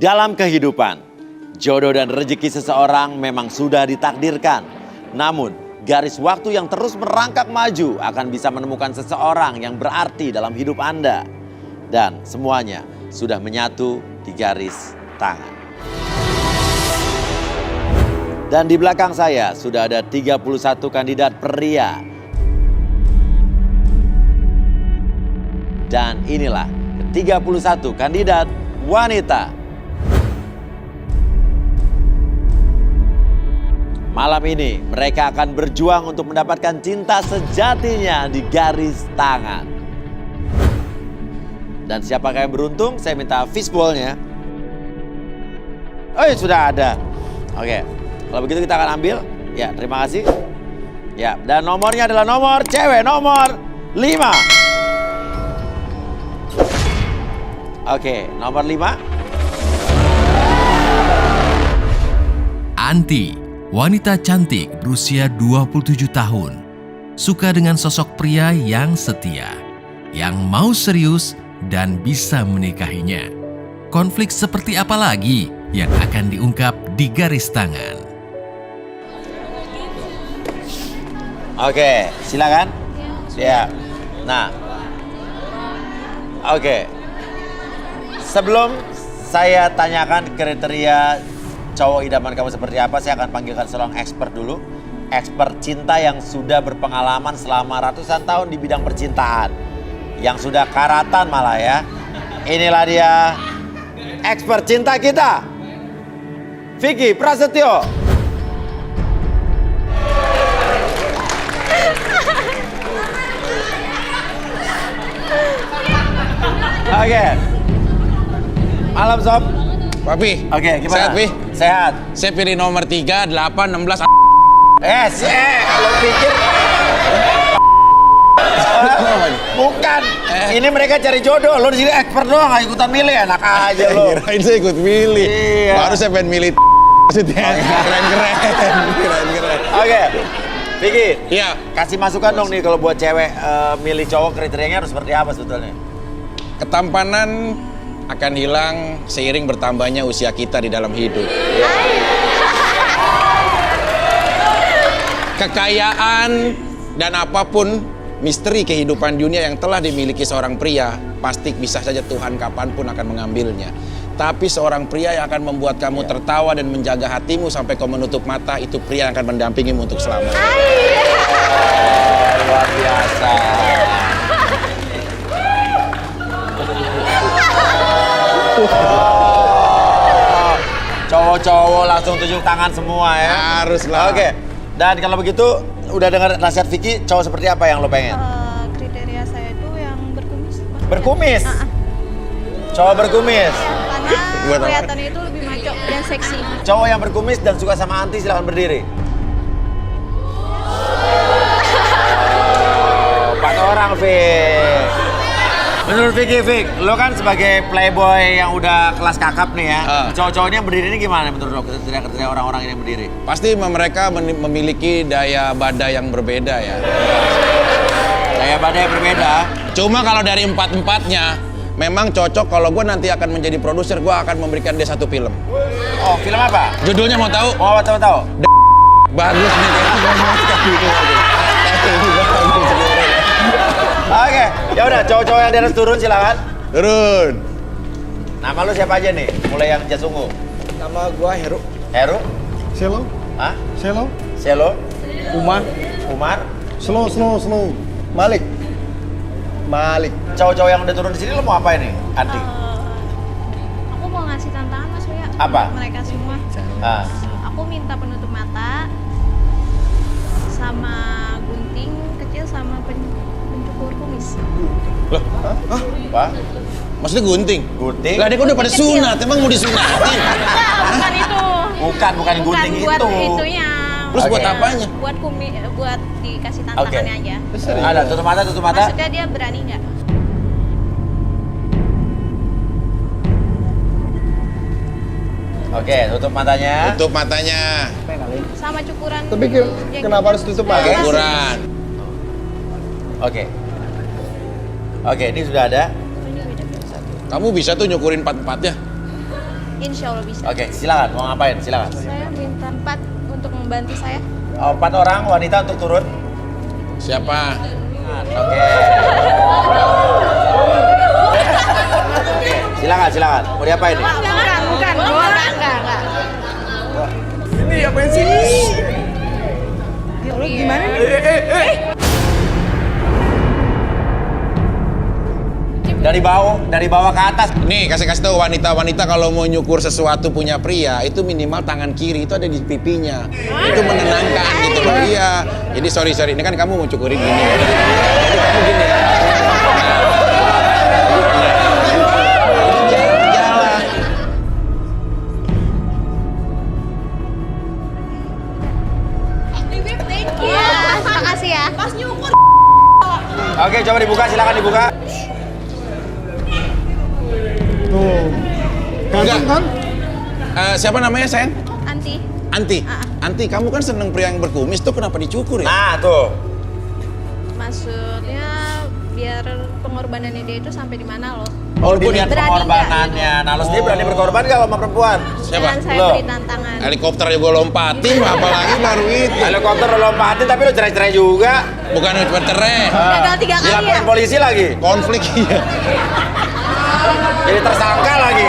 Dalam kehidupan, jodoh dan rezeki seseorang memang sudah ditakdirkan. Namun, garis waktu yang terus merangkak maju akan bisa menemukan seseorang yang berarti dalam hidup Anda. Dan semuanya sudah menyatu di garis tangan. Dan di belakang saya sudah ada 31 kandidat pria. Dan inilah ke-31 kandidat wanita. Malam ini mereka akan berjuang untuk mendapatkan cinta sejatinya di garis tangan. Dan siapakah yang beruntung? Saya minta fishball-nya. Oh, sudah ada. Oke, kalau begitu kita akan ambil. Ya, terima kasih. Ya, dan nomornya adalah nomor cewek, nomor 5. Oke, nomor 5. Anti, wanita cantik berusia 27 tahun. Suka dengan sosok pria yang setia, yang mau serius dan bisa menikahinya. Konflik seperti apa lagi yang akan diungkap di garis tangan? Oke, silakan. Ya. Nah. Oke. Sebelum saya tanyakan kriteria cowok idaman kamu seperti apa, saya akan panggilkan seorang expert dulu. Expert cinta yang sudah berpengalaman selama ratusan tahun di bidang percintaan. Yang sudah karatan malah ya. Inilah dia expert cinta kita, Vicky Prasetyo. Oke. Malam Sob. Papi. Oke, gimana? Sehat, Pi? Sehat. Saya pilih nomor 3, 8, 16. Lo pikir? Bukan. Ini mereka cari jodoh. Lo di sini expert doang, nggak ikutan milih. Enak aja lo. Kirain saya ikut milih. Iya. Baru saya pengen milih maksudnya. Keren-keren. Keren-keren. Oke. Vicky. Iya. Kasih masukan dong nih kalau buat cewek milih cowok, kriterianya harus seperti apa sebetulnya? Ketampanan akan hilang seiring bertambahnya usia kita di dalam hidup. Kekayaan dan apapun misteri kehidupan dunia yang telah dimiliki seorang pria, pasti bisa saja Tuhan kapanpun akan mengambilnya. Tapi seorang pria yang akan membuat kamu tertawa dan menjaga hatimu sampai kau menutup mata, itu pria yang akan mendampingimu untuk selamanya. Luar biasa. Cowok-cowok langsung tunjuk tangan semua ya. Haruslah. Oke. Dan kalau begitu udah dengar nasihat Vicky, cowok seperti apa yang lo pengen? Kriteria saya itu yang berkumis. Berkumis. Cowok berkumis. Karena kelihatannya itu lebih maco dan seksi. Cowok yang berkumis dan suka sama anti silakan berdiri. 4 orang, Vick. Menurut Vicky, lo kan sebagai playboy yang udah kelas kakap nih ya. Cowok-cowoknya yang berdiri ini gimana menurut lo? Kriteria orang-orang ini yang berdiri? Pasti mereka memiliki daya badai yang berbeda ya. Daya badai berbeda. Cuma kalau dari empat-empatnya, memang cocok kalau gue nanti akan menjadi produser, gue akan memberikan dia satu film. Oh, film apa? Judulnya mau tahu? Mau tahu? Bagus nih Oke, ya udah cowok-cowok yang di atas turun silakan. Turun. Nama lu siapa aja nih? Mulai yang jas ungu. Nama gua Heru. Heru? Selo. Hah? Selo. Selo? Umar. Umar? Slow. Malik. Cowok-cowok yang udah turun di sini lu mau apa ini? Andi? Aku mau ngasih tantangan Mas Uya. Apa? Untuk mereka semua. Ah. Aku minta penutup mata sama gunting kecil sama pencukur kumis. Loh? Apa? Maksudnya gunting? Gunting? Lah, dia kan udah pada Kecil. sunat, emang mau disunatin? Bukan itu. Bukan gunting buat itu. itunya. Terus buat Oke. apanya? Buat dikasih tantangannya aja. Ada tutup mata. Maksudnya dia berani nggak? Oke, tutup matanya. Tutup matanya. Sama cukuran. Tapi kenapa harus tutup mata? Ukuran. Oke. Oke, ini sudah ada. Kamu bisa tuh nyukurin empat-empatnya? Insya Allah bisa. Oke, silakan. Mau ngapain? Silakan. Saya minta 4 untuk membantu saya. Oh, 4 orang wanita untuk turun. Siapa? Oke. Oke, silakan, silakan. Mau diapain nih? Bukan. Enggak. Ini apain sih? Ya Allah, gimana nih? Dari bawah ke atas. Nih kasih tahu wanita-wanita kalau mau nyukur sesuatu punya pria itu minimal tangan kiri itu ada di pipinya. Itu menenangkan gitu loh. Iya. Jadi sorry ini kan kamu mau cukurin gini. Jadi kamu gini ya. Jalan. Thank you. Makasih ya. Pas nyukur. Oke, coba dibuka, silakan dibuka. Tuh. Ganteng kan? Siapa namanya sayang? Anti. Anti, kamu kan seneng pria yang berkumis tuh kenapa dicukur ya? Nah, tuh. Maksudnya biar pengorbanannya dia itu sampai di mana loh. Oh, dilihat Berani pengorbanannya. Nah, lo sendiri berani berkorban nggak sama perempuan? Siapa? Jangan saya Lo. beri tantangan. Helikopter juga lompatin, apalagi baru itu. Helikopter lo lompatin tapi lo cerai-cerai juga. Bukan bercerai. Gagal 3 kali ya. Dilaporin polisi lagi. Konflik iya. Jadi tersangka lagi.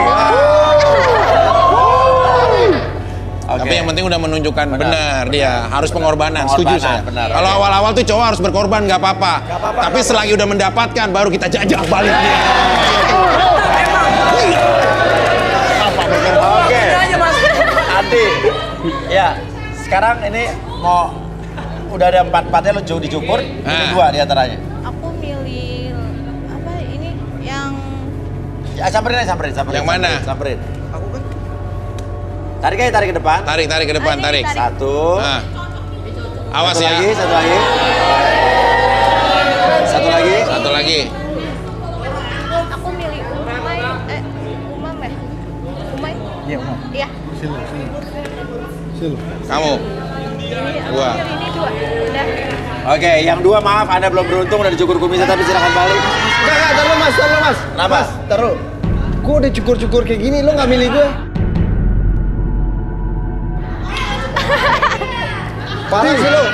Tapi yang penting udah menunjukkan benar dia harus pengorbanan. Pengorbanan, Setuju saya. benar, Kalau oke. awal-awal tuh cowok harus berkorban nggak apa-apa. Tapi selagi udah mendapatkan baru kita jajak balik dia. Oke. Andi. Ya, sekarang ini mau udah ada 4-4-nya lo dicukur, ini 2 diantaranya. Aku milih apa ini yang Ya, samperin. Yang mana? Samperin. Tarik aja, tarik ke depan. Tarik ke depan, tarik. Tarik. 1. Nah. Awas ya. Satu lagi. Satu lagi. aku milih Umay Umam ya? Umay? Iya, Umam. Iya. Silo. Kamu. Ini aku Dua. milih ini 2. Udah. Oke, yang 2 maaf Anda belum beruntung udah dicukur kumisnya tapi silakan balik. Enggak, taruh mas. Kenapa? Mas, taruh. Gue udah cukur-cukur kayak gini, lo nggak milih gue. Parah sih lo.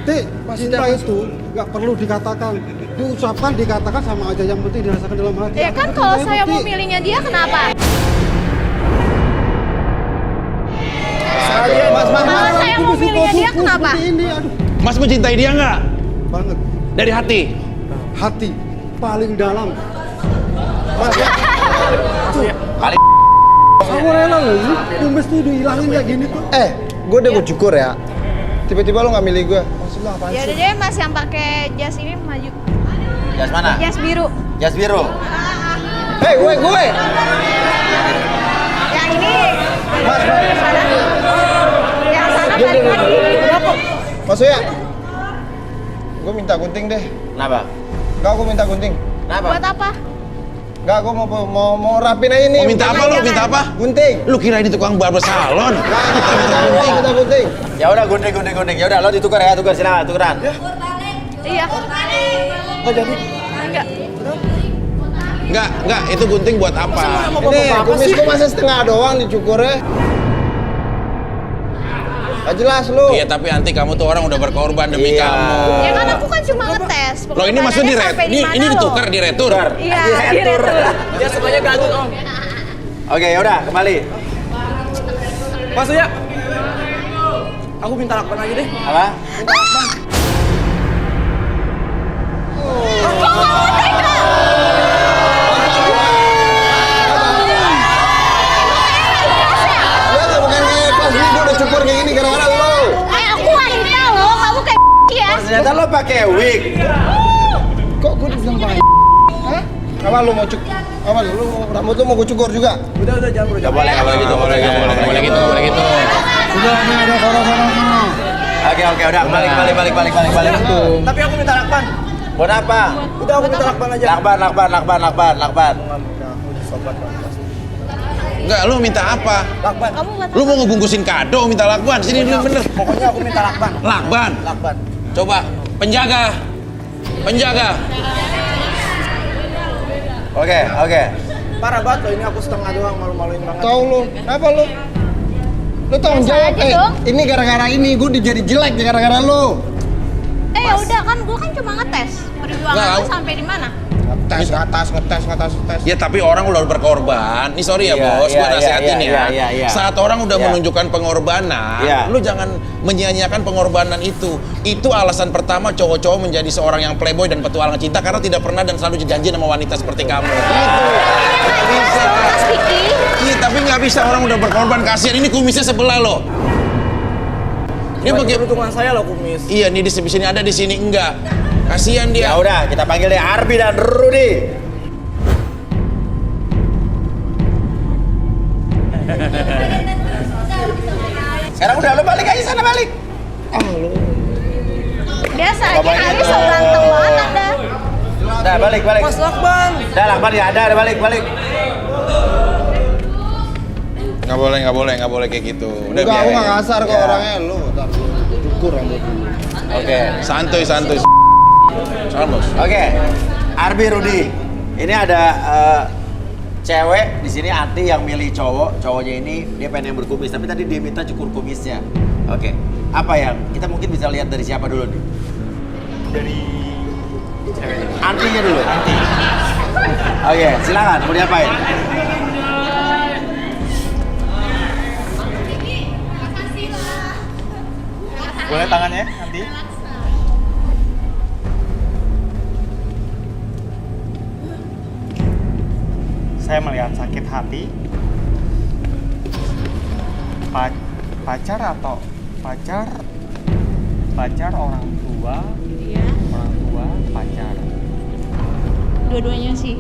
Ti, cinta itu nggak perlu dikatakan, diucapkan, dikatakan sama aja. Yang penting dirasakan dalam hati. Ya kan kalau saya mau milihnya dia kenapa? Mas, Kalau saya mau milihnya dia kenapa? Ini, aduh, Mas mencintai dia nggak? banget. Dari hati. Hati paling dalam. Mas, ya. Paling Aku rela loh, ini kumis tuh dihilangin kayak gini tuh. Gue udah gue cukur ya. Tiba-tiba lo nggak milih gue. Maksud lo apaan Ya sih? udah deh Mas yang pakai jas ini maju. jas mana? Jas biru. Jas biru. Hei, gue. Yang ini. Mas. Sana. Yang sana Diam, balik diam, lagi. Bapak. Masuk ya? Gue minta gunting deh. Kenapa? Enggak, gue minta gunting. Kenapa? Buat apa? Enggak, gue mau rapin aja nih. Mau minta apa lu? Minta apa? Gunting. Lu kira ini tukang barber salon? Enggak, minta gunting. Ya udah gunting. Ya udah lo ditukar ya, tukar silakan tukeran. Iya. Enggak jadi. Enggak. Itu gunting buat apa? Ini kumis gue masa setengah doang dicukurnya. Gak jelas lu. Iya, tapi nanti kamu tuh orang udah berkorban demi Iya. kamu. Ya kan aku kan cuma ngetes. Loh ini maksudnya di Pengorbanannya sampai di mana ini loh? ditukar di retur. Iya, di retur. Ya semuanya gantung om. Oke, ya udah kembali. Mas Uya, aku minta lakban aja deh. Apa? Ya gak bukan kayak pas ini gue udah cukur kayak gini gara-gara lo. Aku wanita loh, kamu kayak ya. Ternyata lo pakai wig. Kok gue dibilang pakai? Hah? Apa lu mau cukur? Apa lu rambut lu mau gue cukur juga? Udah jangan bro. Gak boleh gitu, Nggak boleh gitu. Sudah, ini ada sana. Oke, udah balik. Tapi aku minta lakban. Buat apa? Udah aku minta lakban aja. Lakban. Enggak, lu minta apa? Lakban. Kamu buat Lu mau ngebungkusin kado minta lakban? Sini dulu bener. Pokoknya aku minta lakban. Lakban. Lakban. Coba penjaga. Oke. Parah banget loh, ini aku setengah doang, malu-maluin banget. Tahu lu, kenapa lu? Lu tanggung Biasa jawab, aja dong. ini gara-gara ini gue jadi jelek gara-gara lu. Ya udah kan, gue kan cuma ngetes. Perjuangan Nggak, lu sampai di mana? Ngetes. Ya tapi orang udah berkorban. Nih sorry ya Iya, bos, iya, gua nasihatin iya, ya. iya, iya. Saat orang udah Iya. menunjukkan pengorbanan, Iya. lu jangan menyia-nyiakan pengorbanan itu. Itu alasan pertama cowok-cowok menjadi seorang yang playboy dan petualang cinta karena tidak pernah dan selalu janji sama wanita seperti kamu. Gitu. Nggak bisa. Mas Vicky. Iya, tapi nggak bisa orang udah berkorban, kasihan. Ini kumisnya sebelah loh. Ini bagi Peruntungan saya loh kumis. Iya, nih di sini ada, di sini enggak. Kasihan Ya dia. udah, kita panggil deh Arbi dan Rudy. Sekarang udah lo balik aja sana balik. Biasa aja, Bapaknya Ari so tuh. ganteng banget dah. Udah balik. Mas Lakban. Udah Lakban ya ada balik. Nggak boleh kayak gitu. Udah Enggak, aku biarin. nggak kasar kok Ya. orangnya lu. Ntar cukur rambut dulu. Oke. Santuy. Salam bos. Oke. Arbi Rudy. Ini ada cewek di sini Ati yang milih cowoknya ini dia pengen yang berkumis tapi tadi dia minta cukur kumisnya. Oke. Apa yang kita mungkin bisa lihat dari siapa dulu nih? Dari cewek. Antinya dulu. Anti. Oke, silakan mau diapain? Boleh tangannya nanti? Saya melihat sakit hati. Pacar atau pacar orang tua, Iya, pacar. dua-duanya sih.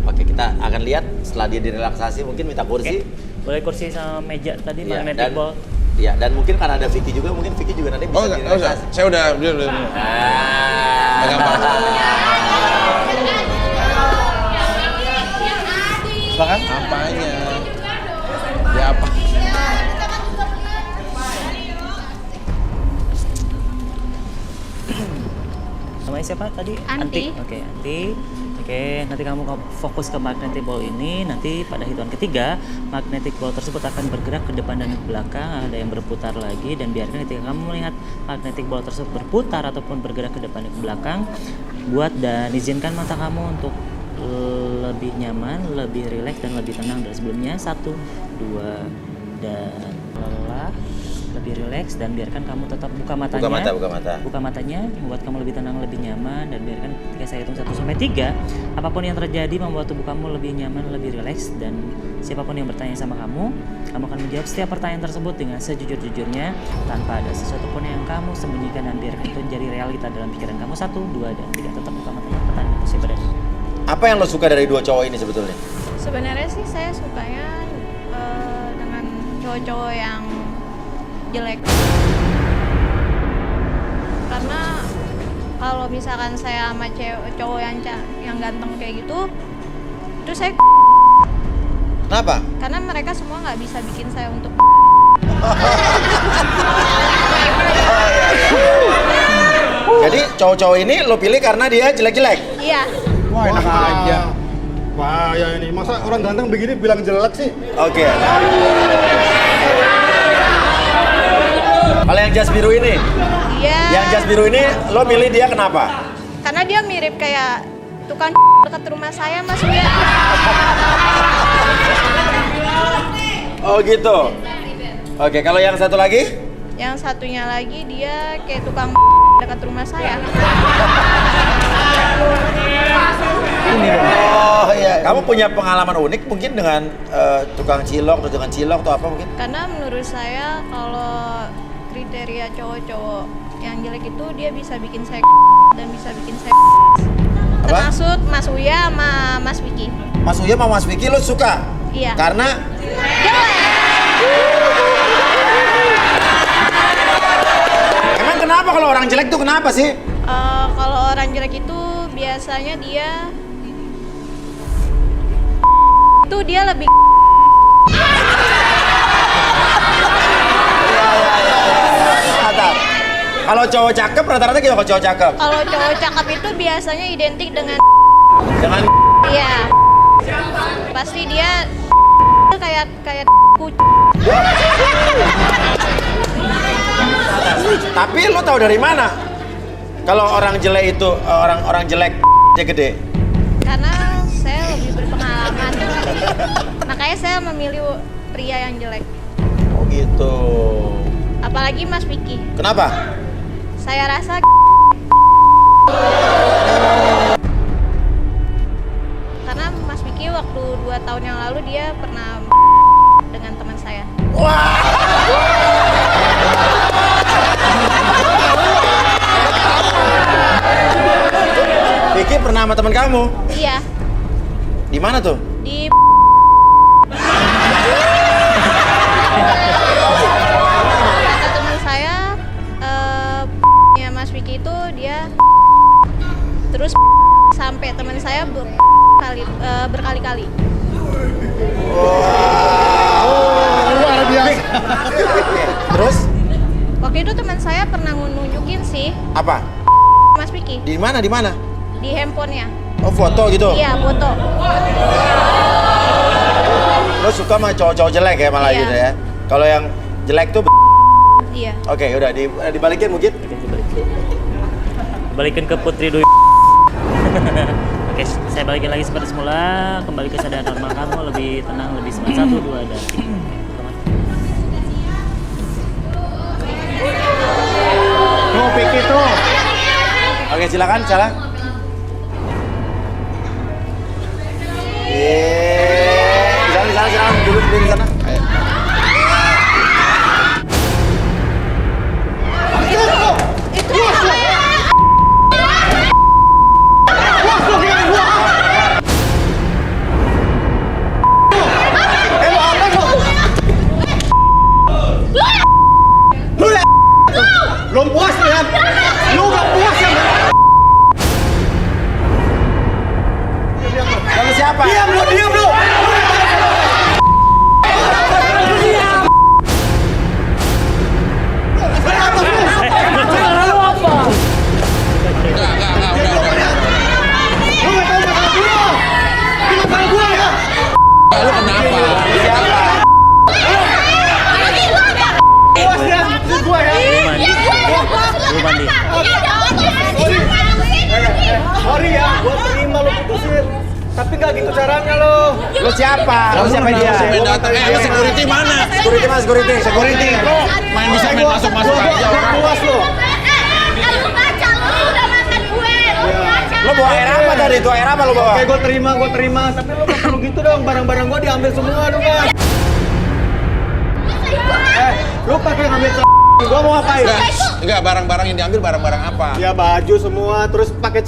Oke, kita akan lihat setelah dia direlaksasi mungkin minta kursi. Boleh kursi sama meja tadi, Iya, magnetic dan ball. iya, dan mungkin karena ada Vicky juga, mungkin Vicky juga nanti bisa Oh, enggak usah. direlaksasi. Saya udah. Ah. Gampang. Silakan. Apanya? Ya apa? Namanya siapa tadi? Anti. Oke, Anti. Oke, nanti kamu fokus ke magnetic ball ini. Nanti pada hitungan ketiga, magnetic ball tersebut akan bergerak ke depan dan ke belakang. Ada yang berputar lagi dan biarkan ketika kamu melihat magnetic ball tersebut berputar ataupun bergerak ke depan dan ke belakang, buat dan izinkan mata kamu untuk lebih nyaman, lebih rileks dan lebih tenang dari sebelumnya. 1, 2, dan lelah, lebih rileks dan biarkan kamu tetap buka matanya. Buka mata. Buka matanya, membuat kamu lebih tenang, lebih nyaman, dan biarkan ketika saya hitung 1 sampai 3, apapun yang terjadi membuat tubuh kamu lebih nyaman, lebih rileks, dan siapapun yang bertanya sama kamu akan menjawab setiap pertanyaan tersebut dengan sejujur-jujurnya tanpa ada sesuatu pun yang kamu sembunyikan, dan biarkan itu menjadi realita dalam pikiran kamu. 1, 2, dan 3, tetap buka matanya. Pertanyaan siapa dan Apa yang lo suka dari dua cowok ini sebetulnya? Sebenarnya sih saya sukanya dengan cowok-cowok yang jelek. Karena kalau misalkan saya sama cowok yang ganteng kayak gitu, itu saya Kenapa? karena mereka semua nggak bisa bikin saya untuk Jadi cowok-cowok ini lo pilih karena dia jelek-jelek? iya. Wah, enak aja. Bahaya ini. Masa orang ganteng begini bilang jelek sih? Oke. Kalau yang jas biru ini? Iya. Yang jas biru ini lo pilih dia kenapa? Karena dia mirip kayak tukang dekat rumah saya, Mas Wia. Oh gitu. Oke, kalau yang satu lagi? Yang satunya lagi dia kayak tukang dekat rumah saya. Oh iya. Kamu punya pengalaman unik mungkin dengan tukang cilok atau dengan cilok atau apa mungkin? Karena menurut saya kalau kriteria cowok-cowok yang jelek itu dia bisa bikin saya dan bisa bikin saya Apa? termasuk Mas Uya sama Mas Vicky. Mas Uya sama Mas Vicky lo suka? Iya. Karena Jelek. emang kenapa kalau orang jelek tuh kenapa sih? Kalau orang jelek itu biasanya dia lebih Mantap. Kalau cowok cakep rata-rata gitu kalau cowok cakep. kalau cowok cakep itu biasanya identik dengan Dengan iya. Pasti dia kayak Tapi lu tahu dari mana? Kalau orang jelek itu, orang jelek dia gede. karena saya lebih berpengalaman. Makanya saya memilih pria yang jelek. Oh gitu. Apalagi Mas Vicky. Kenapa? Saya rasa karena Mas Vicky waktu 2 tahun yang lalu dia pernah dengan teman saya. Vicky pernah sama teman kamu? Iya, Di mana tuh? di kata teman saya, ya Mas Vicky itu dia terus sampai teman saya berkali-kali. Luar biasa. Terus Waktu itu teman saya pernah nunjukin sih apa? Mas Vicky Di mana? Di mana? di handphonenya. Oh foto gitu? Iya, foto. Lo suka sama cowok-cowok jelek ya malah Iya. gitu ya? Kalau yang jelek tuh Iya. oke udah dibalikin mungkin. Balikin ke Putri dulu. Oke, saya balikin lagi seperti semula, kembali ke kesadaran normal kamu, lebih tenang, lebih semangat. 1, 2, dan Tuh, Vicky tuh. Oke silakan salah. Di sana dulu di sana. Belum puas lihat. Lu gak puas ya? Lalu siapa? Diam lu. Enggak, udah. Lu gak tahu masalah gua. Ini masalah gua ya. Lu kenapa? Puas ya, itu gua ya. belum mandi. Sorry ya, gua terima lu putusin. Tapi nggak gitu caranya lo. Lu siapa? Lu siapa dia? Main datang. Lu security mana? Security mas, security. Main bisa main masuk-masuk aja orang. Puas lo. Lu bawa air apa tadi? Itu air apa lu bawa? Oke, gua terima. Tapi lo nggak perlu gitu dong. Barang-barang gua diambil semua dong, Bang. Lu pakai ngambil gua mau ngapain? Enggak, barang-barang yang diambil barang-barang apa? Ya baju semua, terus pakai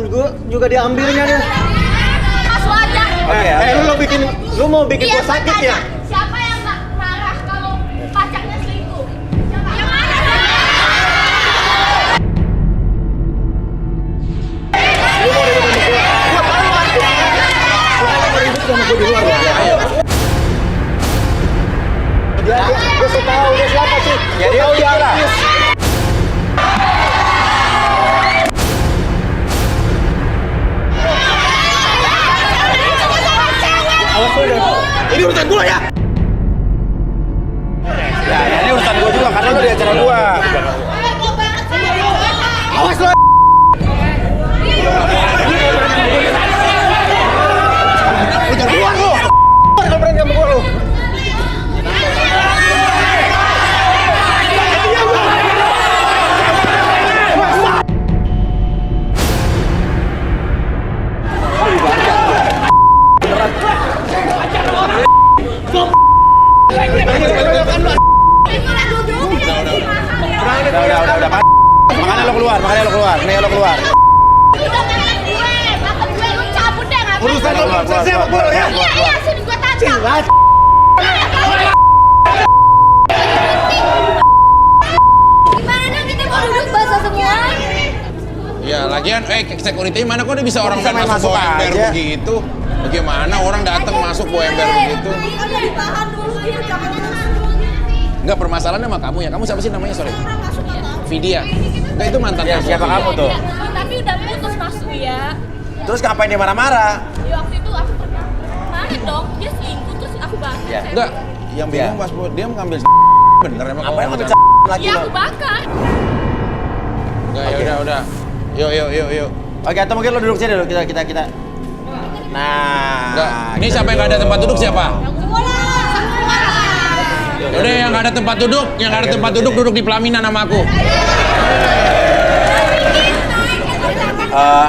gua juga diambilnya nih. Oke. Lu mau bikin gua sakit ya? Siapa yang nggak marah kalau pacarnya selingkuh? Yang mana? Lu mau ribut sama gua? Gua tahu kan. Lu mau ribut sama gua di luar ya? Gua so tahu dia siapa sih? Ya dia Tahu dia lah. artis. Awas lu deh. Ini urusan gua ya. Ya, ini urusan gua juga karena lu di acara gua. Awas lu. Lu jangan keluar lu. Kalau berani sama gua lu. Udah. Makanya lo keluar. Nih lo keluar. Urusan lo belum selesai sama gua ya. Iya, sini gua tantang. Gimana kita mau duduk basah semua? Ya, lagian security mana kok dia bisa orang Bisa main main masuk masuk bawa ember aja. begitu? Bagaimana orang datang masuk bawa ember begitu? Kan ditahan dulu gitu, jangan masuk. Enggak, permasalahannya sama kamu ya. Kamu siapa sih namanya, sorry? Vidya. Enggak, itu mantan Ya, kamu. siapa kamu tuh? Tapi udah putus Mas Uya. Terus ngapain dia marah-marah? Waktu itu aku pernah dong, dia selingkuh terus aku bakar. Ya. saya Enggak, bakar. yang bingung pas dia mengambil bener emang Apa yang kamu ngambil macam- lagi Iya lo? aku bakar. Enggak, Oke. ya udah. Yuk. Oke, atau mungkin lo duduk sini dulu, kita. Nah. Enggak. Ini siapa yang nggak ada tempat duduk siapa? Udah yang nggak ada tempat duduk, duduk di pelaminan sama aku.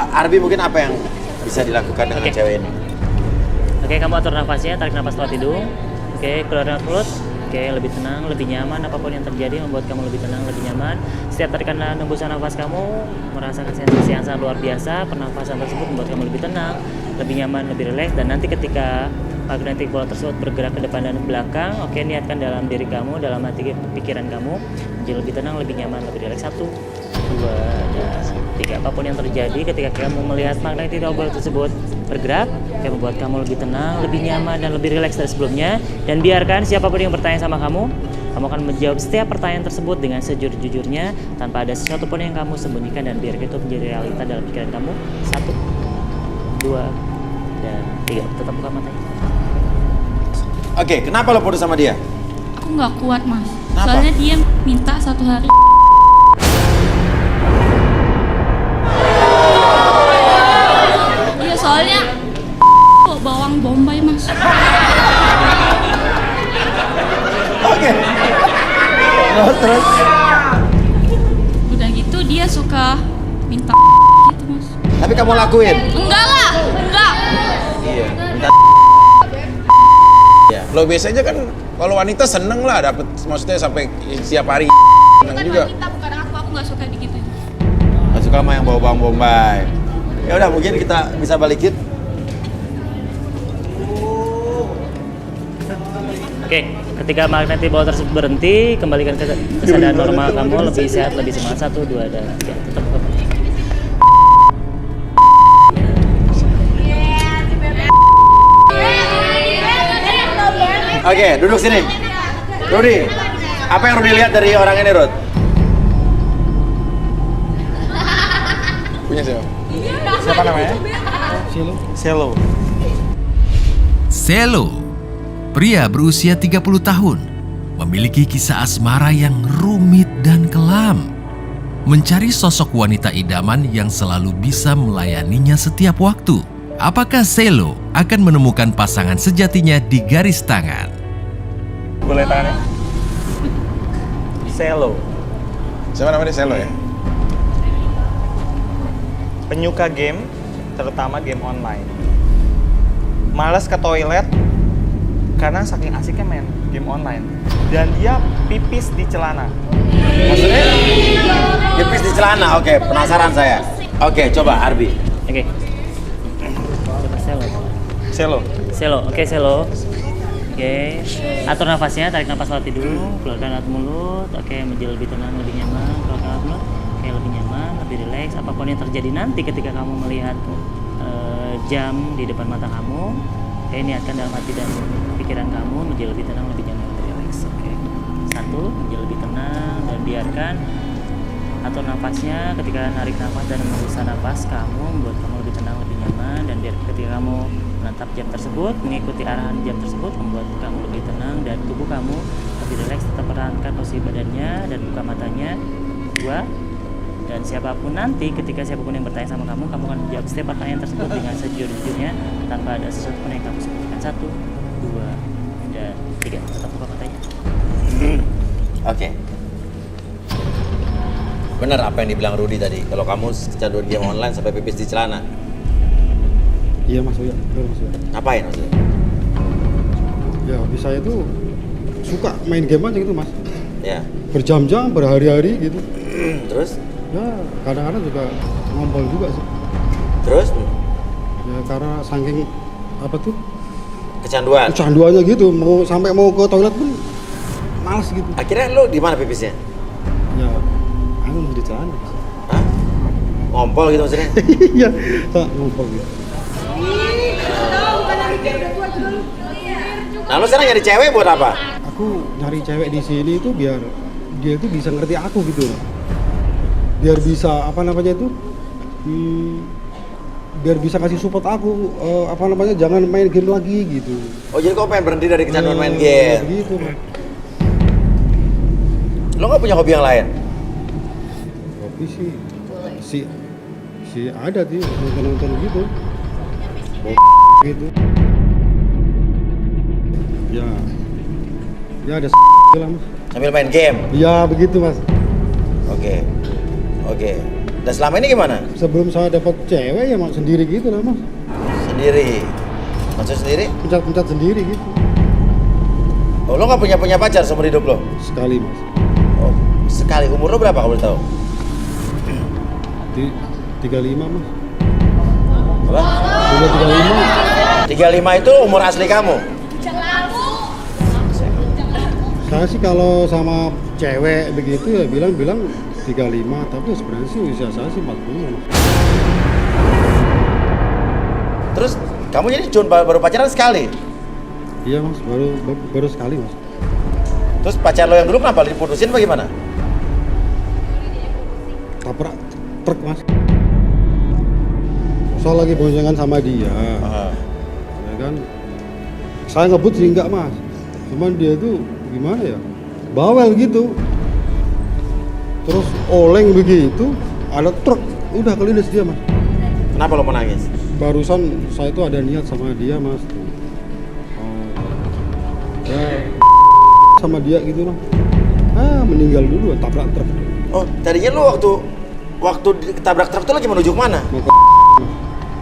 Arbi mungkin apa yang bisa dilakukan dengan Oke. cewek ini? Oke, kamu atur nafasnya, tarik nafas lewat hidung. Oke, keluar lewat mulut. Oke, lebih tenang, lebih nyaman. Apapun yang terjadi membuat kamu lebih tenang, lebih nyaman. Setiap tarikan dan hembusan nafas kamu merasakan sensasi yang sangat luar biasa. Pernafasan tersebut membuat kamu lebih tenang, lebih nyaman, lebih rileks. Dan nanti ketika magnetic pole tersebut bergerak ke depan dan ke belakang, oke, niatkan dalam diri kamu, dalam hati pikiran kamu, jadi lebih tenang, lebih nyaman, lebih rileks. 1, 2, dan 3. Apapun yang terjadi ketika kamu melihat magnetic pole tersebut bergerak, yang membuat kamu lebih tenang, lebih nyaman, dan lebih rileks dari sebelumnya. Dan biarkan siapapun yang bertanya sama kamu akan menjawab setiap pertanyaan tersebut dengan sejujur-jujurnya, tanpa ada sesuatu pun yang kamu sembunyikan, dan biarkan itu menjadi realita dalam pikiran kamu. 1, 2, dan 3. Tetap buka matanya. Oke, kenapa lo putus sama dia? Aku nggak kuat mas. Kenapa? Soalnya dia minta 1 hari. Iya soalnya bawang bombay mas. Oke. Terus. Udah gitu dia suka minta gitu mas. Tapi kamu lakuin? Enggak lah, enggak. Iya. Minta. Ya. Lo biasanya kan kalau wanita seneng lah dapet, maksudnya sampai setiap hari seneng Bukan juga. wanita, bukan aku nggak suka digituin. Gak suka sama yang bawa bawang bombay. Ya udah, mungkin kita bisa balikin. Oke, ketika magnetic pole tersebut berhenti, kembalikan ke kesadaran normal kamu, lebih sehat, lebih semangat. 1, 2, dan 3. Tetap buka matanya. Oke, duduk sini. Rudi, apa yang Rudi lihat dari orang ini, Rud? Punya siapa? Siapa namanya? Selo. Selo, pria berusia 30 tahun, memiliki kisah asmara yang rumit dan kelam. Mencari sosok wanita idaman yang selalu bisa melayaninya setiap waktu. Apakah Selo akan menemukan pasangan sejatinya di garis tangan? Boleh tangannya? Selo, Siapa namanya Selo ya? penyuka game, terutama game online. Malas ke toilet karena saking asiknya main game online. Dan dia pipis di celana. Maksudnya? Pipis di celana, oke, penasaran saya. Oke, coba Arbi. Oke. Coba Selo. Selo. Oke, Selo. Oke. Atur nafasnya, tarik nafas lewat hidung, keluarkan lewat mulut. Oke, menjadi lebih tenang, lebih nyaman, keluarkan lewat mulut. Oke, lebih nyaman, lebih rileks. Apapun yang terjadi nanti ketika kamu melihat jam di depan mata kamu, oke, niatkan dalam hati dan pikiran kamu menjadi lebih tenang, lebih nyaman, lebih rileks. Oke. 1, menjadi lebih tenang, dan biarkan atur nafasnya. Ketika narik nafas dan menghembuskan nafas, kamu membuat kamu lebih tenang, lebih nyaman, dan biar ketika kamu menatap jam tersebut, mengikuti arahan jam tersebut, membuat kamu lebih tenang dan tubuh kamu lebih rileks. Tetap pertahankan posisi badannya dan buka matanya. 2, dan siapapun nanti, ketika siapapun yang bertanya sama kamu akan menjawab setiap pertanyaan tersebut dengan sejujur-jujurnya, tanpa ada sesuatu pun yang kamu sembunyikan. 1, 2, dan 3. Tetap buka matanya. Oke. Benar apa yang dibilang Rudi tadi, kalau kamu kecanduan game online sampai pipis di celana. Iya Mas Uya, betul Mas Uya. Ngapain maksudnya? Ya hobi saya itu suka main game aja gitu Mas. Ya. Berjam-jam, berhari-hari gitu. Terus? Ya kadang-kadang juga ngompol juga sih. Terus? Ya karena saking apa tuh Kecanduan. kecanduannya gitu, mau sampai mau ke toilet pun males gitu. Akhirnya lu di mana pipisnya? Ya, aku di celana. Hah? Ngompol gitu maksudnya? Iya, ngompol gitu. Nah, lu sekarang nyari cewek buat apa? Aku nyari cewek di sini itu biar dia itu bisa ngerti aku gitu loh. Biar bisa apa namanya itu biar bisa kasih support aku jangan main game lagi gitu. Oh jadi kau pengen berhenti dari kecanduan main game? Gitu Mas. Lo nggak punya hobi yang lain? Hobi sih ada sih nonton gitu. Gitu. Ya ada lah Mas. Sambil main game? Ya begitu Mas. Oke. Dan selama ini gimana? Sebelum saya dapat cewek ya Mas sendiri gitu lah Mas. Sendiri? Maksud sendiri? Pencat sendiri gitu. Oh lo nggak punya pacar seumur hidup lo? Sekali Mas. Oh sekali. Umur lo berapa kalau boleh tahu? 35 Mas. Apa? Umur 35. 35 itu umur asli kamu? Saya sih kalau sama cewek begitu ya bilang 35, tapi sebenarnya sih usia saya sih 40. Terus kamu jadi cuma baru pacaran sekali? Iya Mas, baru sekali Mas. Terus pacar lo yang dulu kenapa diputusin bagaimana? Tabrak truk Mas. Saya lagi boncengan sama dia. Ya kan? Saya ngebut sih enggak Mas. Cuman dia tuh gimana ya? Bawel gitu. Terus oleng begitu, ada truk, udah kelindes dia Mas. Kenapa lo menangis? Barusan saya tuh ada niat sama dia Mas. Ya sama dia gitu lah. Meninggal dulu, tabrak truk. Oh, tadinya lo waktu ketabrak truk tuh lagi menuju kemana?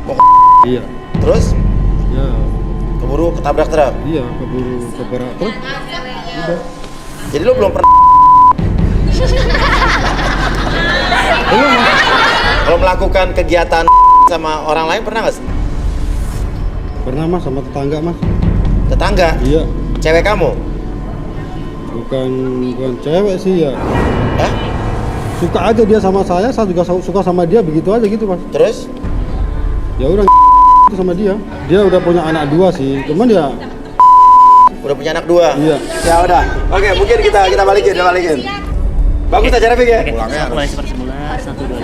Mau iya. Terus? Ya. Keburu ketabrak truk? Iya, keburu ketabrak truk. Udah. Jadi lo belum pernah kalau melakukan kegiatan sama orang lain pernah nggak? Pernah Mas, sama tetangga Mas. Tetangga? Iya. Cewek kamu? Bukan cewek sih ya. Hah? Suka aja dia sama saya juga suka sama dia, begitu aja gitu Mas. Terus? Ya udah sama dia. Dia udah punya anak 2 sih, cuman ya udah punya anak 2? Iya. Ya udah. Oke, mungkin kita balikin. Bagus acara Fik ya? Pulangnya mulai seperti semula. 1, 2, 3.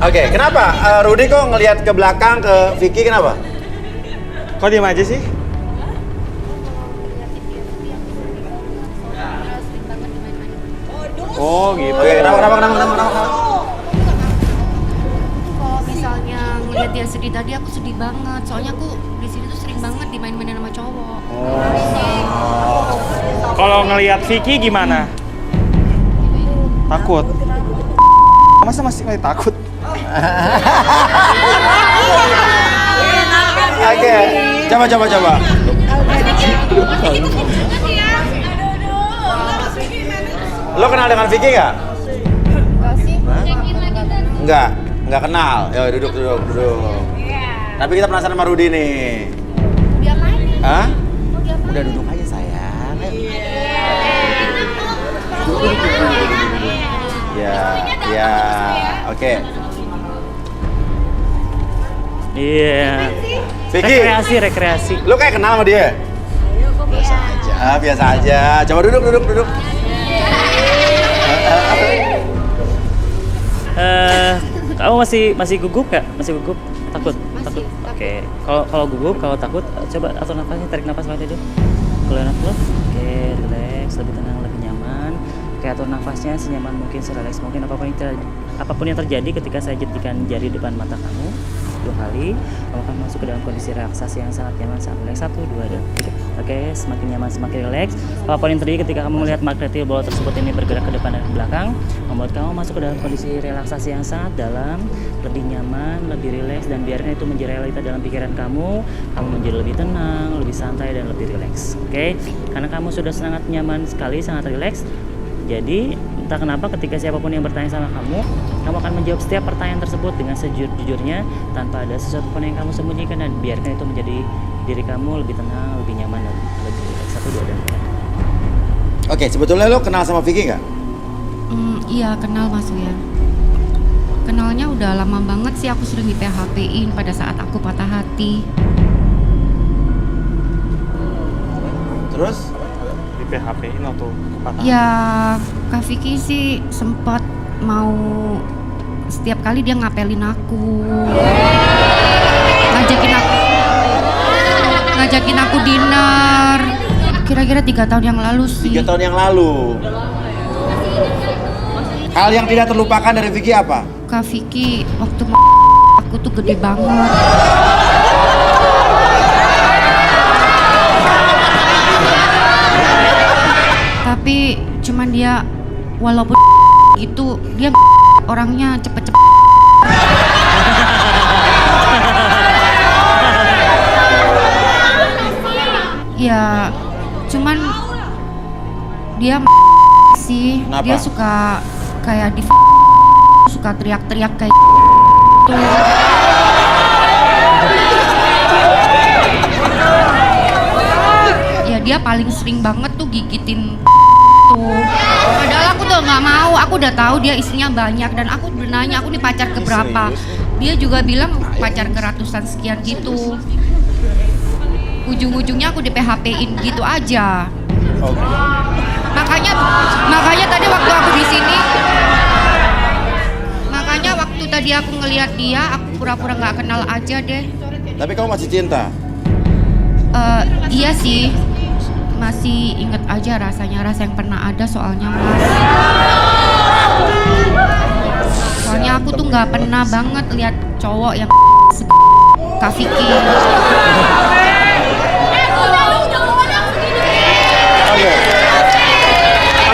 Oke, kenapa? Rudy kok ngelihat ke belakang ke Vicky kenapa? Kok diem aja sih? Oh gitu. Oke, kenapa? Kalau misalnya ngeliat dia sedih tadi aku sedih banget. Soalnya aku di sini tuh sering banget dimain-mainin sama cowok. Kalau ngelihat Vicky gimana? Takut. Masa masih ngeliat takut? Oke, coba. Lo kenal dengan Vicky nggak? Nggak kenal. Yo duduk. Tapi kita penasaran sama Rudy nih. Dia main nih. Hah? Dia main. Udah duduk aja sayang. Ya, oke. Iya. Vicky, Rekreasi. lo kayak kenal sama dia? Biasa aja. Coba duduk. Kamu masih gugup gak? Masih gugup? Takut? Oke. Kalau gugup, kalau takut, coba atur nafasnya, tarik nafas lagi dulu. Kalau enak lo, oke, relax, lebih tenang, lebih nyaman. Oke, atur nafasnya senyaman mungkin, serelax mungkin. Apapun yang terjadi ketika saya jentikan jari depan mata kamu 2 kali, kamu akan masuk ke dalam kondisi relaksasi yang sangat nyaman, sangat relax. 1, 2, dan 3. Oke, semakin nyaman, semakin relax. Apapun yang terjadi ketika kamu melihat magnetic bola tersebut ini bergerak ke depan dan ke belakang, membuat kamu masuk ke dalam kondisi relaksasi yang sangat dalam, lebih nyaman, lebih relax, dan biarkan itu menjadi realita dalam pikiran kamu menjadi lebih tenang, lebih santai, dan lebih relax. Oke, karena kamu sudah sangat nyaman sekali, sangat relax. Jadi entah kenapa ketika siapapun yang bertanya sama kamu akan menjawab setiap pertanyaan tersebut dengan sejujurnya tanpa ada sesuatu pun yang kamu sembunyikan, dan biarkan itu menjadi diri kamu lebih tenang, lebih nyaman, dan lebih relax. 1, 2, dan 3. Oke, sebetulnya lo kenal sama Vicky nggak? Iya kenal Mas ya. Kenalnya udah lama banget sih, aku sering di PHP-in pada saat aku patah hati. Terus? PHP-in waktu patah? Ya, Kak Vicky sih sempat mau setiap kali dia ngapelin aku. Ngajakin aku dinner. Kira-kira 3 tahun yang lalu sih. 3 tahun yang lalu. Hal yang tidak terlupakan dari Vicky apa? Kak Vicky waktu aku tuh gede banget. Tapi cuman dia walaupun itu dia orangnya cepet-cepet. Ya cuman dia sih. Kenapa? Dia suka kayak suka teriak-teriak kayak tuh. Ya dia paling sering banget tuh gigitin tuh. Padahal aku tuh nggak mau, aku udah tahu dia istrinya banyak dan aku udah nanya aku nih pacar keberapa. Dia juga bilang pacar ke ratusan sekian gitu. Ujung-ujungnya aku di PHP-in gitu aja. Oke. Makanya tadi waktu aku di sini, makanya waktu tadi aku ngelihat dia, aku pura-pura nggak kenal aja deh. Tapi kamu masih cinta? Iya sih, masih inget aja rasanya, rasa yang pernah ada soalnya mas. Soalnya aku tuh nggak pernah banget lihat cowok yang Kak Vicky.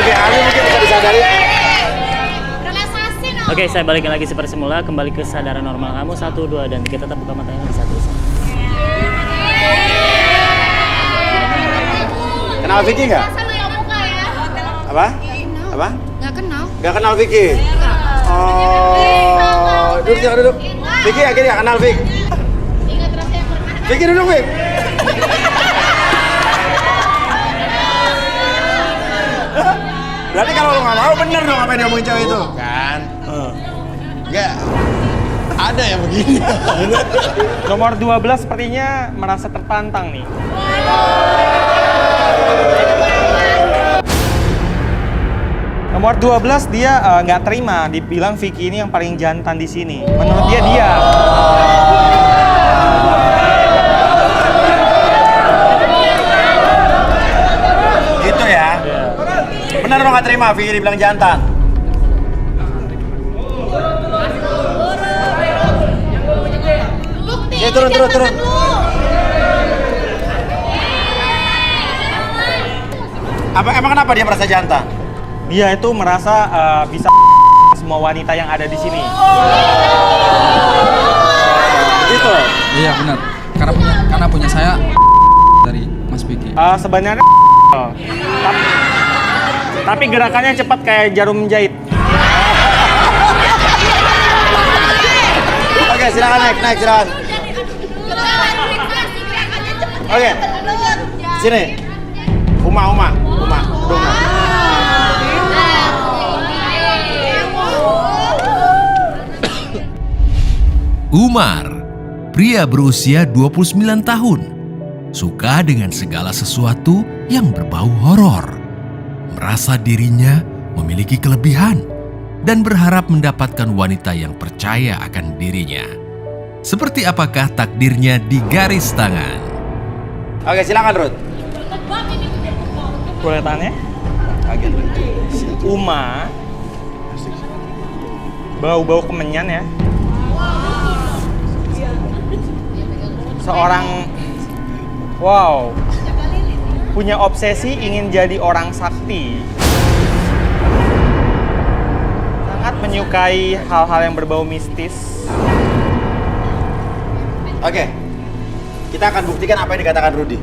Oke, Ami mungkin bisa disadari. Oke, saya balikin lagi seperti semula, kembali ke kesadaran normal kamu. 1, 2, dan kita tetap buka matanya di 1. Kenal Vicky nggak? Apa? Apa? Nggak kenal. Nggak kenal Vicky? Oh, duduk. Vicky akhirnya nggak kenal Vicky. Vicky duduk, Vicky. Berarti kalau lo nggak mau bener dong apa yang diomongin cewek itu? Kan? Enggak. Ada yang begini. Nomor 12 sepertinya merasa tertantang nih. Nomor 12 dia nggak terima, dibilang Vicky ini yang paling jantan di sini. Menurut dia. Gitu ya? Bener lo nggak terima Vicky dibilang jantan? Oke, turun. Emang kenapa dia merasa jantan? Dia itu merasa bisa semua wanita yang ada di sini. Gitu? Iya benar. Karena punya saya dari Mas Vicky. Sebenarnya tapi gerakannya cepat kayak jarum jahit. Oke, silakan naik silakan. Oke. Sini. Uma. Dong. Umar, pria berusia 29 tahun, suka dengan segala sesuatu yang berbau horor. Merasa dirinya memiliki kelebihan dan berharap mendapatkan wanita yang percaya akan dirinya. Seperti apakah takdirnya di garis tangan? Oke, silakan Ruth. Kulihatannya Uma bau-bau kemenyan ya. Seorang punya obsesi ingin jadi orang sakti. Sangat menyukai hal-hal yang berbau mistis. Oke. Kita akan buktikan apa yang dikatakan Rudy.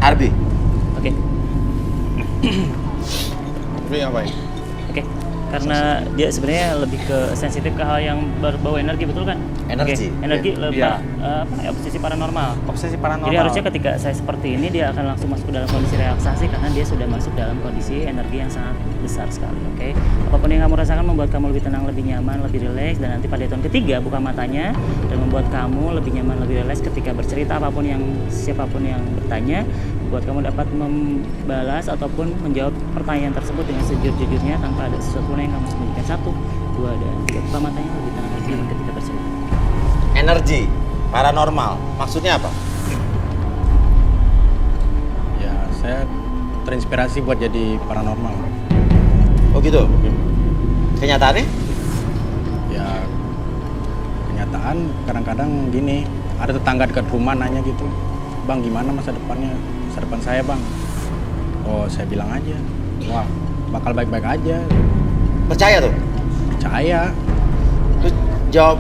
Arbi. Oke. Tapi ngapain? Oke. Karena dia sebenarnya lebih ke sensitif ke hal yang berbau energi, betul kan? Energi. Oke, energi lebih Iya. obsesi paranormal. Obsesi paranormal. Jadi harusnya ketika saya seperti ini dia akan langsung masuk ke dalam kondisi relaksasi karena dia sudah masuk dalam kondisi energi yang sangat besar sekali. Oke, apapun yang kamu rasakan membuat kamu lebih tenang, lebih nyaman, lebih rileks, dan nanti pada hitungan ketiga buka matanya dan membuat kamu lebih nyaman, lebih rileks ketika bercerita apapun yang siapapun yang bertanya, buat kamu dapat membalas ataupun menjawab pertanyaan tersebut dengan sejujur-jujurnya tanpa ada sesuatu yang kamu sembunyikan. 1, 2, dan 3. Buka matanya lebih tenang, lebih nyaman ketika bercerita. Energi paranormal, maksudnya apa? Ya, saya terinspirasi buat jadi paranormal. Oh gitu. Kenyataannya? Ya, kenyataan kadang-kadang gini, ada tetangga dekat rumah nanya gitu, "Bang, gimana masa depannya? Masa depan saya, Bang?" Oh, saya bilang aja, "Wah, bakal baik-baik aja." Percaya tuh? Percaya. Terus